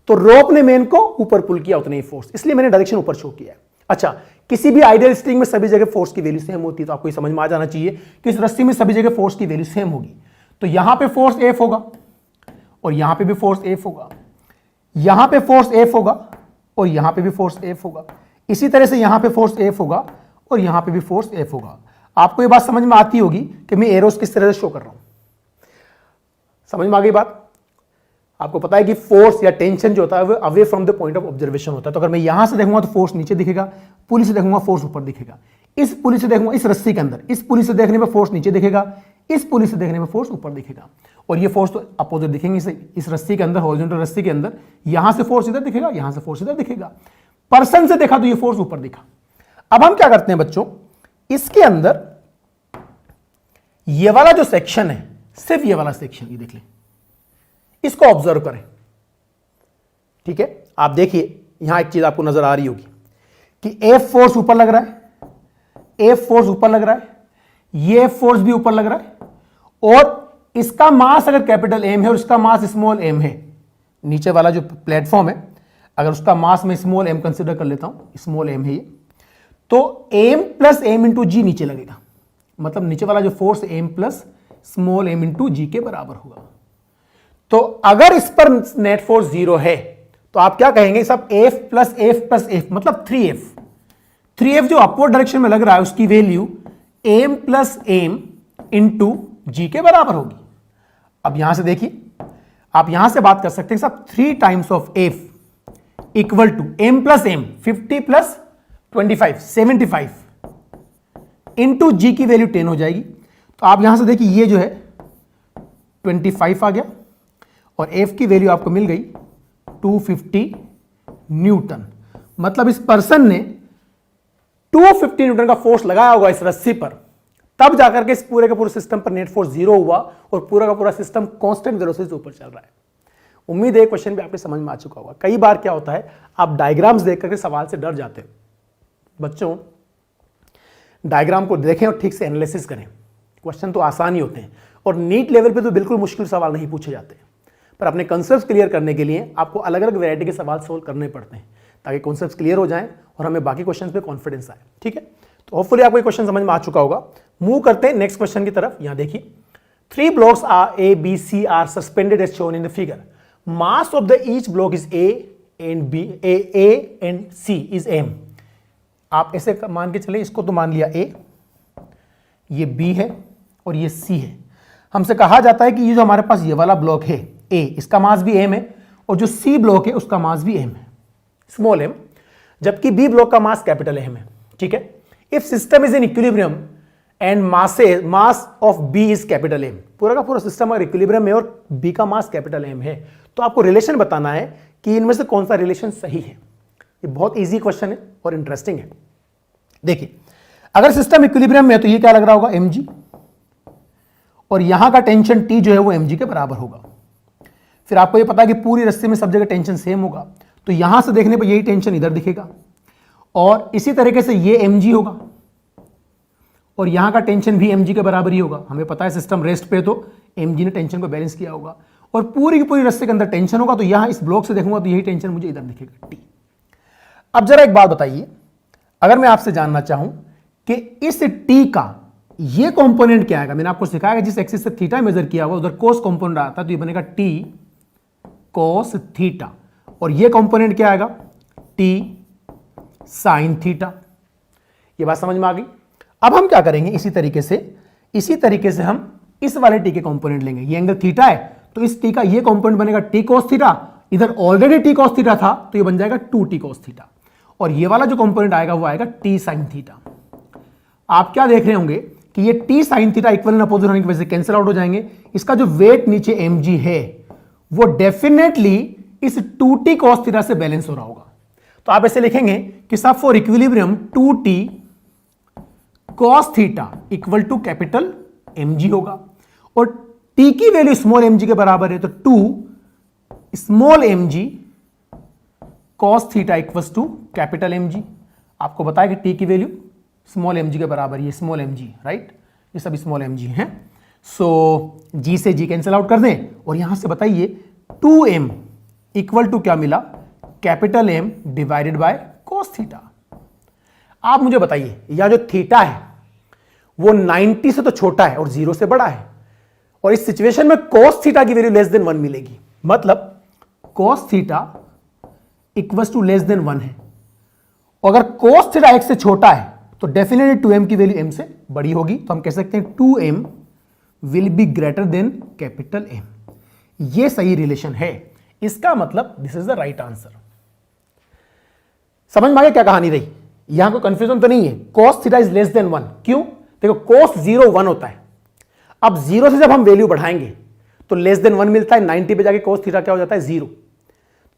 [SPEAKER 1] तो रोप ने मेन को ऊपर पुल किया उतने ही फोर्स, इसलिए मैंने डायरेक्शन ऊपर शो किया है। अच्छा, किसी भी आइडियल स्ट्रिंग में सभी जगह फोर्स की वैल्यू सेम होती है, तो आपको समझ में आ जाना चाहिए कि इस रस्सी में सभी जगह फोर्स की वैल्यू सेम होगी। तो यहां पे फोर्स एफ होगा और यहां पे भी फोर्स एफ होगा, यहां पे फोर्स एफ होगा और यहां पे भी फोर्स एफ होगा, इसी तरह से यहां पे फोर्स एफ होगा और यहां पे भी फोर्स एफ होगा। आपको ये बात समझ में आती होगी कि मैं एरोस किस तरह से शो कर रहा हूं। समझ में आ गई बात? आपको पता है कि फोर्स या टेंशन जो होता है वो away from the point of observation होता है। तो अगर मैं यहां से देखूंगा तो फोर्स नीचे दिखेगा, पुली से देखूंगा फोर्स ऊपर दिखेगा, इस पुली से देखूंगा इस रस्सी के अंदर, इस पुली से देखने में फोर्स नीचे दिखेगा, इस पुली से देखने में फोर्स ऊपर दिखेगा, और ये फोर्स तो अपोजिट दिखेंगे इस रस्सी के अंदर, हॉरिजॉन्टल रस्सी के अंदर। यहां से फोर्स इधर दिखेगा, यहां से फोर्स इधर दिखेगा। पर्सन से देखा तो ये फोर्स ऊपर दिखा। अब हम क्या करते हैं बच्चों, इसके अंदर ये वाला जो सेक्शन है, सिर्फ ये वाला सेक्शन, ये देख लें, इसको ऑब्जर्व करें। ठीक है, आप देखिए यहां एक चीज आपको नजर आ रही होगी कि एफ फोर्स ऊपर लग रहा है, एफ फोर्स ऊपर लग रहा है, ये फोर्स भी ऊपर लग रहा है, और इसका मास अगर कैपिटल एम है और इसका मास स्मॉल एम है, नीचे वाला जो प्लेटफॉर्म है अगर उसका मास में स्मॉल एम कंसिडर कर लेता हूं, स्मॉल एम है ये, तो M plus M into g नीचे लगेगा। मतलब नीचे वाला जो force M plus small M into g के बराबर होगा। तो अगर इस पर नेट फोर्स जीरो है तो आप क्या कहेंगे, सब एफ प्लस एफ मतलब 3f। 3f जो अपवर्ड डायरेक्शन में लग रहा है उसकी value M plus M into g के बराबर होगी। अब यहां से देखिए, आप यहां से बात कर सकते हैं सब 3 times of F equal to M plus M 50 plus 25 75 into g की वैल्यू 10 हो जाएगी। तो आप यहां से देखिए ये जो है 25 आ गया और एफ की वैल्यू आपको मिल गई 250 न्यूटन। मतलब इस पर्सन ने 250 न्यूटन का फोर्स लगाया होगा इस रस्सी पर, तब जाकर के इस पूरे के पूरे सिस्टम पर नेट फोर्स जीरो हुआ और पूरा का पूरा सिस्टम कांस्टेंट वेलोसिटी से ऊपर चल रहा है। उम्मीद है क्वेश्चन भी आपके समझ में आ चुका होगा। कई बार क्या होता है, आप डायग्राम्स देख करके सवाल से डर जाते हो। बच्चों, डायग्राम को देखें और ठीक से एनालिसिस करें। क्वेश्चन तो आसान ही होते हैं और नीट लेवल पे तो बिल्कुल मुश्किल सवाल नहीं पूछे जाते, पर अपने कॉन्सेप्ट्स क्लियर करने के लिए आपको अलग अलग वैरायटी के सवाल सोल्व करने पड़ते हैं ताकि कॉन्सेप्ट्स क्लियर हो जाएं और हमें बाकी क्वेश्चंस पे कॉन्फिडेंस आए। ठीक है, तो होपफुली आपको ये क्वेश्चन समझ में आ चुका होगा। मूव करते हैं नेक्स्ट क्वेश्चन की तरफ। यहां देखिए, 3 blocks are A, B, C are suspended as shown in the figure. Mass of the each block is A and B, A and C is M. आप ऐसे मान के चले, इसको तो मान लिया A, ये B है और ये C है। हमसे कहा जाता है कि ये जो हमारे पास ये वाला ब्लॉक है A, इसका मास भी M है और जो C ब्लॉक है उसका मास भी M है, स्मॉल m, जबकि B ब्लॉक का मास कैपिटल M है। ठीक है, if system is in equilibrium and mass of B is capital M, पूरा का पूरा सिस्टम अगर इक्विलिब्रियम में और B का मास कैपिटल M है, तो आपको रिलेशन बताना है कि इनमें से कौन सा रिलेशन सही है। ये बहुत इजी क्वेश्चन है और इंटरेस्टिंग है। देखिए, अगर सिस्टम इक्विलिब्रियम में है तो ये क्या लग रहा होगा, mg, और यहां का टेंशन T जो है वो mg के बराबर होगा। फिर आपको ये पता है कि पूरी रस्सी में सब जगह टेंशन सेम होगा, तो यहां से देखने पर यही टेंशन इधर दिखेगा, और इसी तरीके से ये mg होगा और यहां का टेंशन भी mg के बराबर ही होगा। हमें पता है सिस्टम रेस्ट पे, तो mg ने टेंशन को बैलेंस किया होगा, और पूरी की पूरी रस्सी के अंदर टेंशन होगा, तो यहां इस ब्लॉक से देखूंगा तो यही टेंशन मुझे इधर दिखेगा, T। अब जरा एक बात बताइए, अगर मैं आपसे जानना चाहूं कि इस T का ये कंपोनेंट क्या आएगा, मैंने आपको सिखाया जिस एक्सिस से थीटा मेजर किया हुआ उधर कोस कंपोनेंट आता है, तो ये बनेगा T कोस थीटा, और ये कंपोनेंट क्या आएगा, T साइन थीटा। ये बात समझ में आ गई। अब हम क्या करेंगे, इसी तरीके से हम इस वाले T के कंपोनेंट लेंगे। ये एंगल थीटा है, तो इस T का ये कंपोनेंट बनेगा T कोस थीटा, इधर ऑलरेडी T कोस थीटा था, तो ये बन जाएगा 2T कोस थीटा, और ये वाला जो कंपोनेंट आएगा वो आएगा T साइन थीटा। आप क्या देख रहे होंगे कि ये T sine theta equal and opposite होने की वजह से कैंसिल आउट हो जाएंगे। इसका जो वेट नीचे mg है वो डेफिनेटली इस 2T cos थीटा से बैलेंस हो रहा होगा। तो आप ऐसे लिखेंगे कि सब for equilibrium 2T cos theta equal to capital mg होगा, और T की वैल्यू स्मॉल mg के बराबर है, तो 2 small mg cos theta equals to capital mg। आपको बताया कि T की वैल्यू स्मॉल mg के बराबर, ये स्मॉल mg, राइट, ये सब स्मॉल mg हैं। सो g से g कैंसिल आउट कर दें, और यहां से बताइए 2m इक्वल टू क्या मिला, capital M divided by cos theta. आप मुझे बताइए, यह जो थीटा है वो 90 से तो छोटा है और 0 से बड़ा है, और इस सिचुएशन में कोस थीटा की वैल्यू लेस देन 1 मिलेगी, मतलब cos theta equals to less than 1 है। अगर कोस थीटा 1 से छोटा है तो डेफिनेटली 2m की वैल्यू m से बड़ी होगी, तो हम कह सकते हैं 2m will be greater than capital M। ये सही रिलेशन है, इसका मतलब this is the right answer. समझ में आ गया क्या कहानी रही, यहां कोई कंफ्यूजन तो नहीं है। cos theta is less than 1, क्यों, देखो cos 0 1 होता है, अब 0 से जब हम वैल्यू बढ़ाएंगे तो लेस देन 1 मिलता है, 90 पे जाके cos थीटा क्या हो जाता है 0।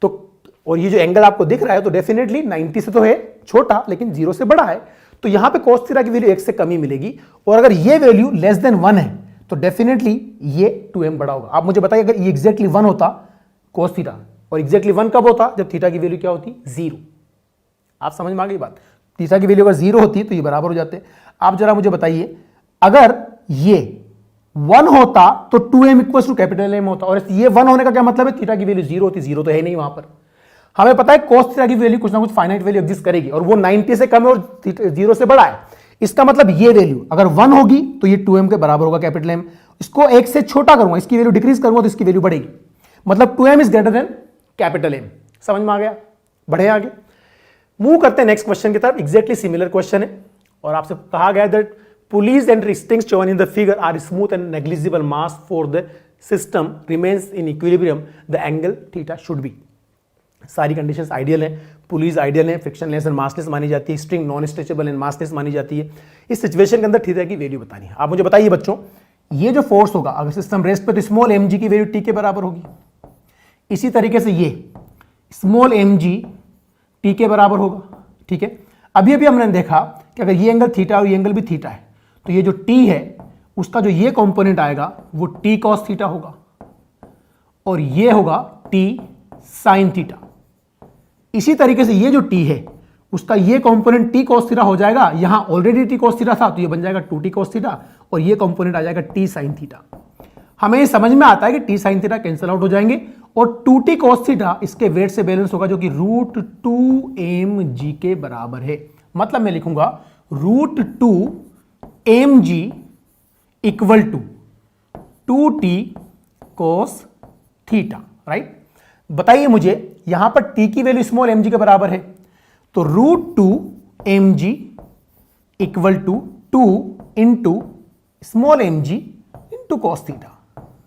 [SPEAKER 1] तो और ये जो एंगल आपको दिख रहा है तो डेफिनेटली 90 से तो है छोटा लेकिन 0 से बड़ा है, तो यहां पे cos थीटा की वैल्यू 1 से कम ही मिलेगी, और अगर ये वैल्यू लेस देन 1 है तो डेफिनेटली ये 2m बड़ा होगा। आप मुझे बताइए, अगर ये एग्जैक्टली 1 होता cos थीटा, और एग्जैक्टली 1 कब होता, जब थीटा की वैल्यू क्या होती 0। आप समझ में आ गई बात, थीटा की वैल्यू अगर 0 होती तो ये बराबर हो जाते। आप जरा मुझे बताइए, अगर ये 1 होता तो 2m equal to capital M होता, और ये 1 होने का क्या मतलब है, थीटा की वैल्यू 0 होती, 0 तो है नहीं वहां पर। हमें पता है cos थीटा की वैल्यू कुछ ना कुछ फाइनाइट वैल्यू एग्जिस्ट करेगी, और वो 90 से कम है और 0 से बड़ा है। इसका मतलब ये वैल्यू अगर 1 होगी तो ये 2m के बराबर होगा कैपिटल M। इसको 1 से छोटा करूंगा, इसकी वैल्यू डिक्रीज करूंगा तो इसकी वैल्यू बढ़ेगी, मतलब 2m is greater than capital M। समझ में आ गया, बढ़े आगे, मूव करते हैं नेक्स्ट क्वेश्चन की तरफ। एग्जैक्टली सिमिलर क्वेश्चन है, और आपसे कहा गया that pulleys and strings shown in the figure are smooth and negligible mass for the system remains in equilibrium, the angle theta should be. सारी कंडीशंस आइडियल हैं, pulleys ideal है, frictionless and massless मानी जाती है, string non stretchable and massless मानी जाती है। इस सिचुएशन के अंदर थीटा की वैल्यू बतानी है। आप मुझे बताइए बच्चों, ये जो फोर्स होगा अगर सिस्टम रेस्ट पे, तो स्मॉल mg की वैल्यू t के बराबर होगी, इसी तरीके से ये स्मॉल mg t के बराबर होगा, ठीक है। अभी अभी हमने देखा कि अगर ये एंगल थीटा और ये एंगल भी थीटा है, तो ये जो t है उसका जो ये कंपोनेंट आएगा वो t cos थीटा होगा, और ये होगा t sin थीटा। इसी तरीके से ये जो t है उसका ये कंपोनेंट t cos थीटा हो जाएगा, यहां ऑलरेडी t cos थीटा था तो ये बन जाएगा 2t cos थीटा, और ये कंपोनेंट आ जाएगा t sin थीटा। हमें ये समझ में आता है कि t sin theta cancel out हो जाएंगे, और 2t cos थीटा इसके वेट से बैलेंस होगा जो कि √2mg के बराबर है। मतलब मैं लिखूंगा √2mg equal to 2t cos theta, right. बताइए मुझे, यहां पर t की वैल्यू स्मॉल mg के बराबर है, तो √2mg equal to 2 into small mg into cos theta,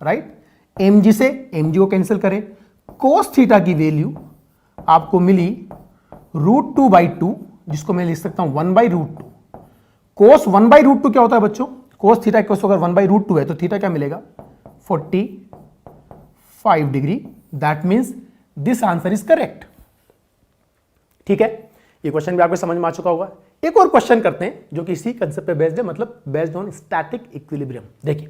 [SPEAKER 1] right. mg से mg को कैंसिल करें, cos थीटा की वैल्यू आपको मिली √2/2, जिसको मैं लिख सकता हूं 1/√2। cos 1/√2 क्या होता है बच्चों, cos थीटा इक्वल अगर 1/√2 है तो थीटा क्या मिलेगा 45 degree. That means this answer is correct. ठीक है, ये क्वेश्चन भी आपको समझ में आ चुका होगा। एक और क्वेश्चन करते हैं जो कि इसी कंसेप्ट पे बेस्ड है, मतलब बेस्ड ऑन स्टैटिक इक्विलिब्रियम। देखिए,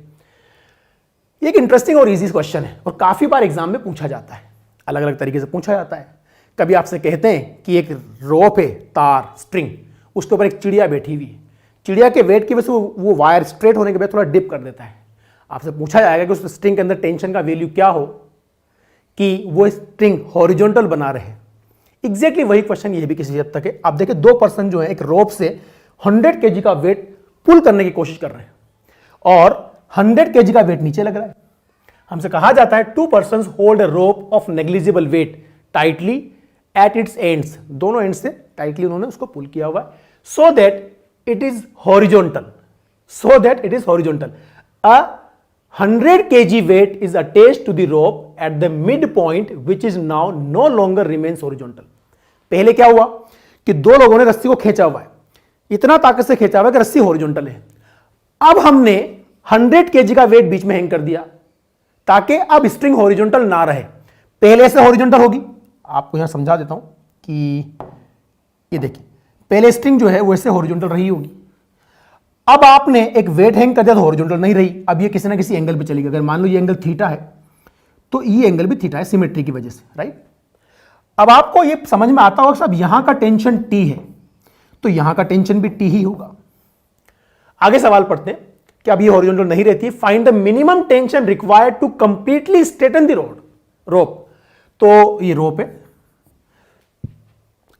[SPEAKER 1] ये एक इंटरेस्टिंग और इजी क्वेश्चन है और काफी बार एग्जाम में पूछा जाता है, अलग अलग तरीके से पूछा जाता है। कभी आपसे कहते हैं कि एक रोप है, तार, स्ट्रिंग, उसके ऊपर एक चिड़िया बैठी हुई है, चिड़िया के वेट की वजह से वो वायर स्ट्रेट होने के बाद थोड़ा डिप कर देता है। आपसे पूछा जाएगा कि उस स्ट्रिंग के अंदर टेंशन का वैल्यू क्या हो कि वो स्ट्रिंग हॉरिजॉन्टल बना रहे। एग्जैक्टली वही क्वेश्चन ये भी किसी हद तक है। आप देखिए 2 पर्सन जो है एक रोप से 100 kg का वेट पुल करने की कोशिश कर रहे हैं और 100 kg का वेट नीचे लग रहा है। हमसे कहा जाता है 2 persons hold a rope of negligible weight tightly at its ends, दोनों एंड से टाइटली उन्होंने उसको पुल किया हुआ है, so that it is horizontal, so that it is horizontal. A 100 kg weight is attached to the rope at the midpoint which is now no longer remains horizontal। पहले क्या हुआ कि 2 लोगों ने रस्सी को खींचा हुआ है, इतना ताकत से खींचा हुआ है कि रस्सी हॉरिजॉन्टल है। अब हमने 100 kg का वेट बीच में हैंग कर दिया ताकि अब स्ट्रिंग हॉरिजॉन्टल ना रहे, पहले से हॉरिजॉन्टल होगी। आपको यहां समझा देता हूं कि ये देखिए पहले स्ट्रिंग जो है वो ऐसे हॉरिजॉन्टल रही होगी, अब आपने एक वेट हैंग कर दिया तो हॉरिजॉन्टल नहीं रही, अब ये किसी ना किसी एंगल पे चली गई। अगर मान लो ये एंगल थीटा है तो ये एंगल भी थीटा है सिमेट्री की वजह से, राइट। अब आपको ये समझ में आता होगा साहब यहां का टेंशन टी है तो यहां का टेंशन भी टी ही होगा। आगे सवाल पढ़ते हैं कि अब ये हॉरिजॉन्टल नहीं रहती, find the minimum tension required to completely straighten the rope. तो ये रोप है,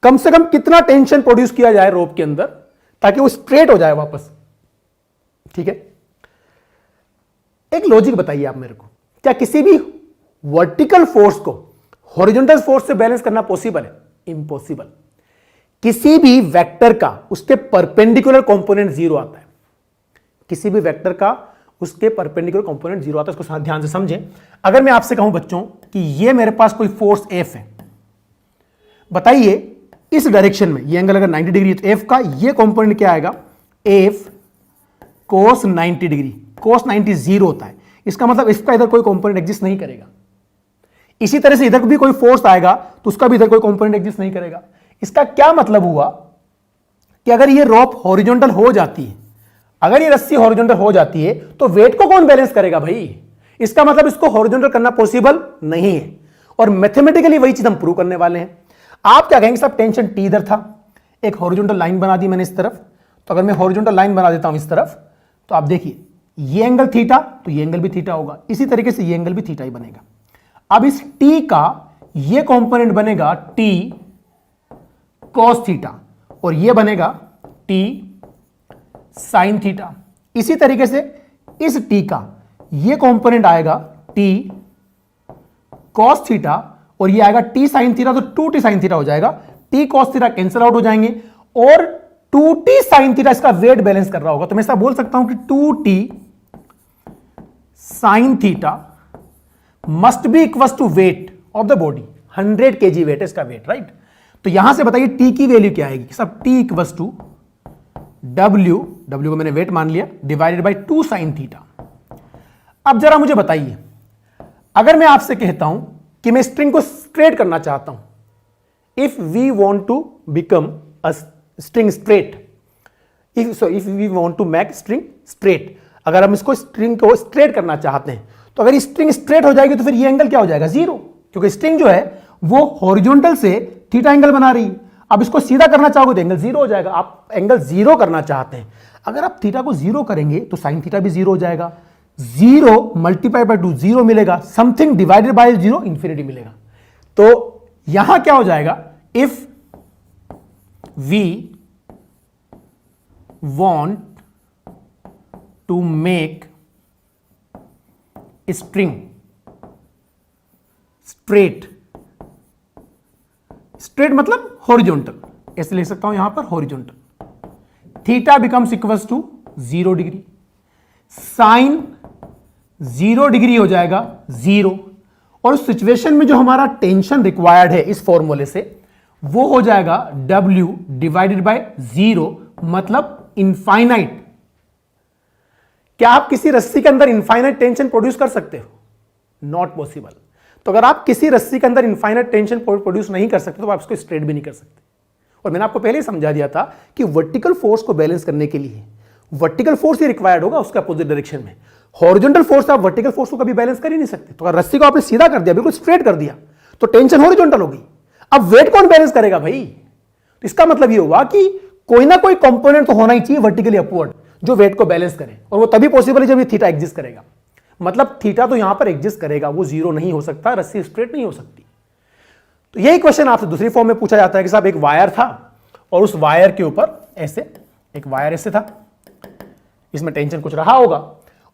[SPEAKER 1] कम से कम कितना टेंशन प्रोड्यूस किया जाए रोप के अंदर ताकि वो स्ट्रेट हो जाए वापस, ठीक है। एक लॉजिक बताइए आप मेरे को, क्या किसी भी वर्टिकल फोर्स को हॉरिजॉन्टल फोर्स से बैलेंस करना पॉसिबल है? इम्पॉसिबल। किसी भी वेक्टर का उसके परपेंडिकुलर कंपोनेंट 0 आता है, किसी भी वेक्टर का उसके परपेंडिकुलर कंपोनेंट 0 आता है। इसको ध्यान से समझें। अगर मैं आपसे कहूं बच्चों कि ये मेरे पास कोई फोर्स F है, बताइए इस डायरेक्शन में ये एंगल अगर 90 डिग्री है तो F का ये कंपोनेंट क्या आएगा? F cos 90 degree. cos 90 0 होता है, इसका मतलब इसका इधर कोई कंपोनेंट एग्जिस्ट नहीं करेगा। इसी तरह से इधर भी कोई फोर्स आएगा तो उसका भी इधर कोई कंपोनेंट एग्जिस्ट नहीं करेगा। इसका क्या मतलब हुआ कि अगर ये रोप हॉरिजॉन्टल हो जाती है, अगर ये रस्सी हॉरिजॉन्टल हो जाती है तो वेट को कौन बैलेंस करेगा भाई? इसका मतलब इसको हॉरिजॉन्टल करना पॉसिबल नहीं है और मैथमेटिकली वही चीज हम प्रूव करने वाले हैं। आप क्या कहेंगे साहब टेंशन टी इधर था, एक हॉरिजॉन्टल लाइन बना दी मैंने इस तरफ, तो अगर मैं हॉरिजॉन्टल लाइन बना देता हूं इस तरफ तो आप देखिए ये एंगल थीटा तो ये एंगल भी थीटा होगा, इसी तरीके से ये एंगल भी थीटा ही बनेगा। अब इस टी का ये कंपोनेंट बनेगा टी कॉस थीटा और ये बनेगा टी साइन थीटा। इसी तरीके से इस टी का ये कंपोनेंट आएगा टी कॉस थीटा और ये आएगा टी साइन थीटा, तो 2t साइन थीटा हो जाएगा। T cos theta cancel out हो जाएंगे और 2t साइन थीटा इसका वेट बैलेंस कर रहा होगा, तो मैं ऐसा बोल सकता हूं कि 2t sine theta must be equal to weight of the body. 100 kg weight है इसका वेट, राइट। तो यहां से बताइए टी की वैल्यू क्या आएगी? सब T equal to W, W को मैंने वेट मान लिया, डिवाइडेड बाई 2 साइन थीटा। अब जरा मुझे बताइए, अगर मैं आपसे कहता हूं कि मैं स्ट्रिंग को स्ट्रेट करना चाहता हूं, if we want to become a string straight, if we want to make string straight, अगर हम इसको स्ट्रिंग को स्ट्रेट करना चाहते हैं तो अगर स्ट्रिंग स्ट्रेट हो जाएगी तो फिर ये एंगल क्या हो जाएगा? 0, क्योंकि स्ट्रिंग जो है वो हॉरिजॉन्टल से थीटा एंगल बना रही है। अब इसको सीधा करना चाहोगे तो एंगल 0 हो जाएगा। आप एंगल 0 करना चाहते हैं, अगर आप थीटा को 0 करेंगे तो साइन थीटा भी 0 हो जाएगा। 0 मल्टीप्लाई बाय 2 0 मिलेगा, समथिंग डिवाइडेड बाय 0 इंफिनिटी मिलेगा। तो यहां क्या हो जाएगा? If we want to make string straight, straight मतलब हॉरिजॉन्टल, ऐसे लिख सकता हूं यहां पर horizontal, theta becomes equals to 0 degree, sine 0 degree हो जाएगा 0, और उस सिचुएशन में जो हमारा टेंशन रिक्वायर्ड है इस फॉर्मूले से वो हो जाएगा W डिवाइडेड बाय 0, मतलब इनफाइनाइट। क्या आप किसी रस्सी के अंदर इनफाइनाइट टेंशन प्रोड्यूस कर सकते हो? Not possible. तो अगर आप किसी रस्सी के अंदर इनफाइनाइट टेंशन प्रोड्यूस नहीं कर सकते तो आप इसको स्ट्रेट भी नहीं कर सकते। और मैंने आपको पहले ही समझा दिया था कि वर्टिकल फोर्स को बैलेंस करने के लिए वर्टिकल फोर्स ही रिक्वायर्ड होगा उसके अपोजिट डायरेक्शन में। हॉरिजॉन्टल फोर्स आप वर्टिकल फोर्स को कभी बैलेंस कर ही नहीं सकते। तो अगर रस्सी को आपने सीधा कर दिया, बिल्कुल स्ट्रेट कर दिया, तो टेंशन हॉरिजॉन्टल होगी। अब वेट कौन बैलेंस करेगा भाई? तो इसका मतलब ये हुआ कि कोई ना कोई कंपोनेंट तो होना ही चाहिए वर्टिकली अपवर्ड जो वेट को बैलेंस करे, और वो तभी पॉसिबल है जब ये थीटा एग्जिस्ट करेगा। मतलब थीटा तो यहां पर एग्जिस्ट करेगा, वो जीरो नहीं हो सकता, रस्सी स्ट्रेट नहीं हो सकती। तो यही क्वेश्चन आपसे दूसरी फॉर्म में पूछा जाता है कि साहब एक वायर था और उस वायर के ऊपर ऐसे एक वायर ऐसे था, इसमें टेंशन कुछ रहा होगा,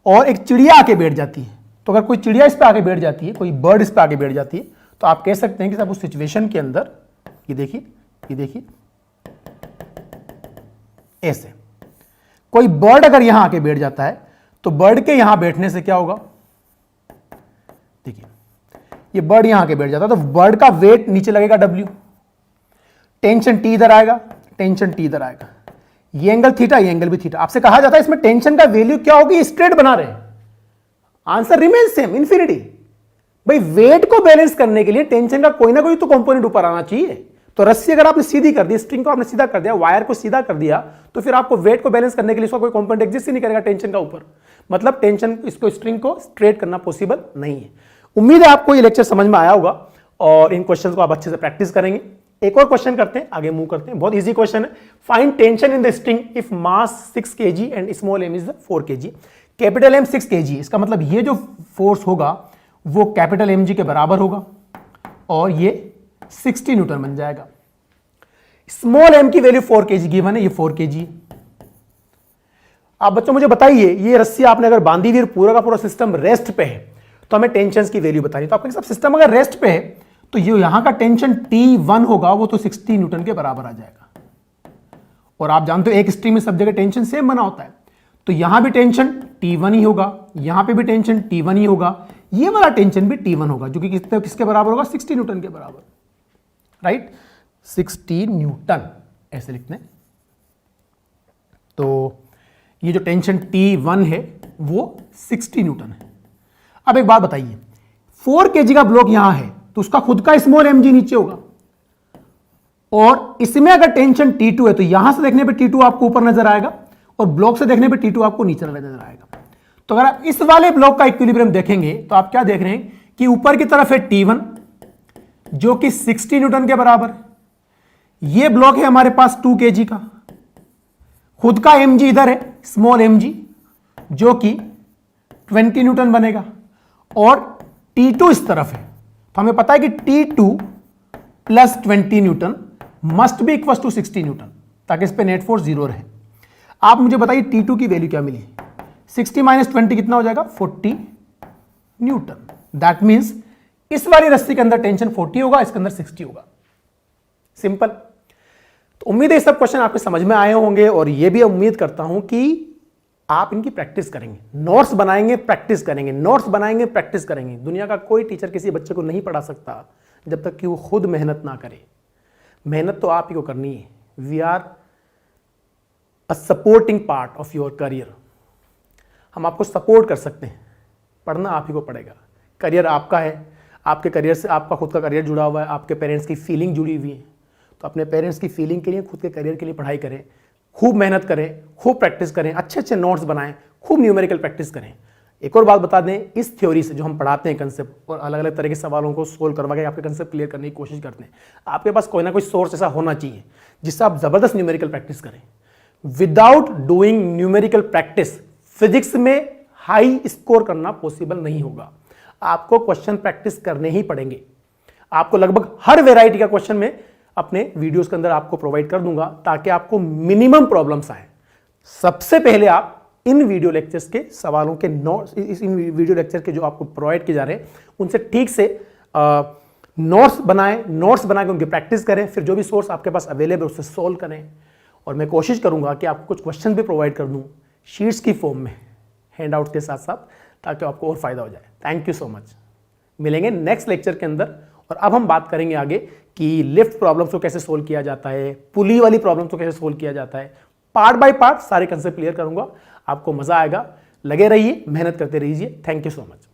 [SPEAKER 1] और एक चिड़िया आके बैठ जाती है। तो अगर कोई चिड़िया इस पे आके बैठ जाती है, कोई बर्ड इस पे आके बैठ जाती है, तो आप कह सकते हैं कि साहब उस सिचुएशन के अंदर ये देखिए ऐसे कोई बर्ड अगर यहां आके बैठ जाता है, तो बर्ड के यहां बैठने से क्या होगा? देखिए ये बर्ड यहां आके बैठ जाता है, तो बर्ड का वेट नीचे लगेगा W, टेंशन T इधर आएगा, टेंशन T इधर आएगा, ये एंगल थीटा, ये एंगल भी थीटा। आपसे कहा जाता है इसमें टेंशन का वैल्यू क्या होगी? स्ट्रेट बना रहे, आंसर रिमेन सेम, इंफिनिटी। भाई वेट को बैलेंस करने के लिए टेंशन का कोई ना कोई तो कंपोनेंट ऊपर आना चाहिए। तो रस्सी अगर आपने सीधी कर दी, स्ट्रिंग को आपने सीधा कर दिया, वायर को सीधा कर दिया, तो फिर आपको वेट को बैलेंस करने के लिए इसका कोई कंपोनेंट एग्जिस्ट ही नहीं करेगा टेंशन का ऊपर। मतलब टेंशन इसको स्ट्रिंग को स्ट्रेट करना पॉसिबल नहीं है। उम्मीद है आपको ये लेक्चर समझ में आया होगा और इन क्वेश्चंस को आप अच्छे से प्रैक्टिस करेंगे। एक और क्वेश्चन करते हैं, आगे मूव करते हैं। बहुत इजी क्वेश्चन है। Find tension in the string if mass 6 kg and small m is 4 kg। Capital M 6 kg, इसका मतलब ये जो फोर्स होगा वो कैपिटल mg के बराबर होगा और ये 60 न्यूटन बन जाएगा। स्मॉल m की वैल्यू 4 kg गिवन है, ये 4 kg है। आप बच्चों मुझे बताइए, ये रस्सी आपने अगर बांधी हुई, पूरा का पूरा सिस्टम रेस्ट पे है, तो हमें टेंशन की वैल्यू बतानी। तो आपके सब सिस्टम अगर रेस्ट पे है, तो ये यहां का टेंशन T1 होगा, वो तो 60 न्यूटन के बराबर आ जाएगा। और आप जानते हो एक स्ट्रिंग में सब जगह टेंशन सेम बना होता है, तो यहां भी टेंशन T1 ही होगा, यहां पे भी टेंशन T1 ही होगा, ये वाला टेंशन भी T1 होगा, जो कि किसके बराबर होगा? 60 न्यूटन के बराबर, राइट? 60 न्यूटन ऐसे लिखते हैं। तो ये जो टेंशन T1 है वो 60 न्यूटन है। अब एक बात बताइए, 4 kg का ब्लॉक यहां है, तो उसका खुद का स्मॉल mg नीचे होगा, और इसमें अगर टेंशन T2 है, तो यहां से देखने पे T2 आपको ऊपर नजर आएगा और ब्लॉक से देखने पे T2 आपको नीचे नजर आएगा। तो अगर आप इस वाले ब्लॉक का इक्विलिब्रियम देखेंगे, तो आप क्या देख रहे हैं कि ऊपर की तरफ है T1 जो कि 60 न्यूटन के बराबर है। ये ब्लॉक है हमारे पास 2 kg का, खुद का mg इधर है स्मॉल mg जो कि 20 न्यूटन बनेगा, और T2 इस तरफ है। तो हमें पता है कि T2 plus 20 newton must be equal to 60 newton, ताकि इस पे नेट फोर्स 0 रहे। आप मुझे बताइए T2 की वैल्यू क्या मिली? 60 माइनस 20 कितना हो जाएगा? 40 न्यूटन। दैट मीन्स इस वाली रस्सी के अंदर टेंशन 40 होगा, इसके अंदर 60 होगा। सिंपल। तो उम्मीद है ये सब क्वेश्चन आपके समझ में आए होंगे, और ये भी उम्मीद करता हूं कि आप इनकी प्रैक्टिस करेंगे, नोट्स बनाएंगे, प्रैक्टिस करेंगे, नोट्स बनाएंगे, प्रैक्टिस करेंगे। दुनिया का कोई टीचर किसी बच्चे को नहीं पढ़ा सकता जब तक कि वो खुद मेहनत ना करे। मेहनत तो आप ही को करनी है। We are a supporting part of your career. हम आपको सपोर्ट कर सकते हैं, पढ़ना आप ही को पड़ेगा। करियर आपका है, आपके करियर से आपका खुद का करियर जुड़ा हुआ है, आपके पेरेंट्स की फीलिंग जुड़ी हुई है। तो अपने पेरेंट्स की फीलिंग के लिए, खुद के करियर के लिए पढ़ाई करें, खूब मेहनत करें, खूब प्रैक्टिस करें, अच्छे अच्छे नोट्स बनाएं, खूब न्यूमेरिकल प्रैक्टिस करें। एक और बात बता दें, इस थ्योरी से जो हम पढ़ाते हैं कंसेप्ट, और अलग अलग तरह के सवालों को सोल्व करवा के आपके कंसेप्ट क्लियर करने की कोशिश करते हैं, आपके पास कोई ना कोई सोर्स ऐसा होना चाहिए जिससे आप जबरदस्त न्यूमेरिकल प्रैक्टिस करें। Without doing numerical practice physics में हाई स्कोर करना पॉसिबल नहीं होगा। आपको क्वेश्चन प्रैक्टिस करने ही पड़ेंगे। आपको लगभग हर वेराइटी का क्वेश्चन में अपने वीडियोस के अंदर आपको प्रोवाइड कर दूंगा, ताकि आपको मिनिमम प्रॉब्लम्स आए। सबसे पहले आप इन वीडियो लेक्चर्स के सवालों के नोट्स, इन वीडियो लेक्चर के जो आपको प्रोवाइड किए जा रहे हैं, उनसे ठीक से नोट्स बनाएं, नोट्स बना के उनकी प्रैक्टिस करें। फिर जो भी सोर्स आपके पास अवेलेबल उससे सोल्व करें, और मैं कोशिश करूंगा कि आपको कुछ क्वेश्चन भी प्रोवाइड कर दूं शीट्स की फॉर्म में, हैंड आउट के साथ साथ, ताकि आपको और फायदा हो जाए। Thank you so much. मिलेंगे नेक्स्ट लेक्चर के अंदर, और अब हम बात करेंगे आगे कि लिफ्ट प्रॉब्लम्स को कैसे सोल्व किया जाता है, पुली वाली प्रॉब्लम्स को कैसे सोल्व किया जाता है। पार्ट बाय पार्ट सारे कंसेप्ट क्लियर करूंगा, आपको मजा आएगा। लगे रहिए, मेहनत करते रहिए। Thank you so much.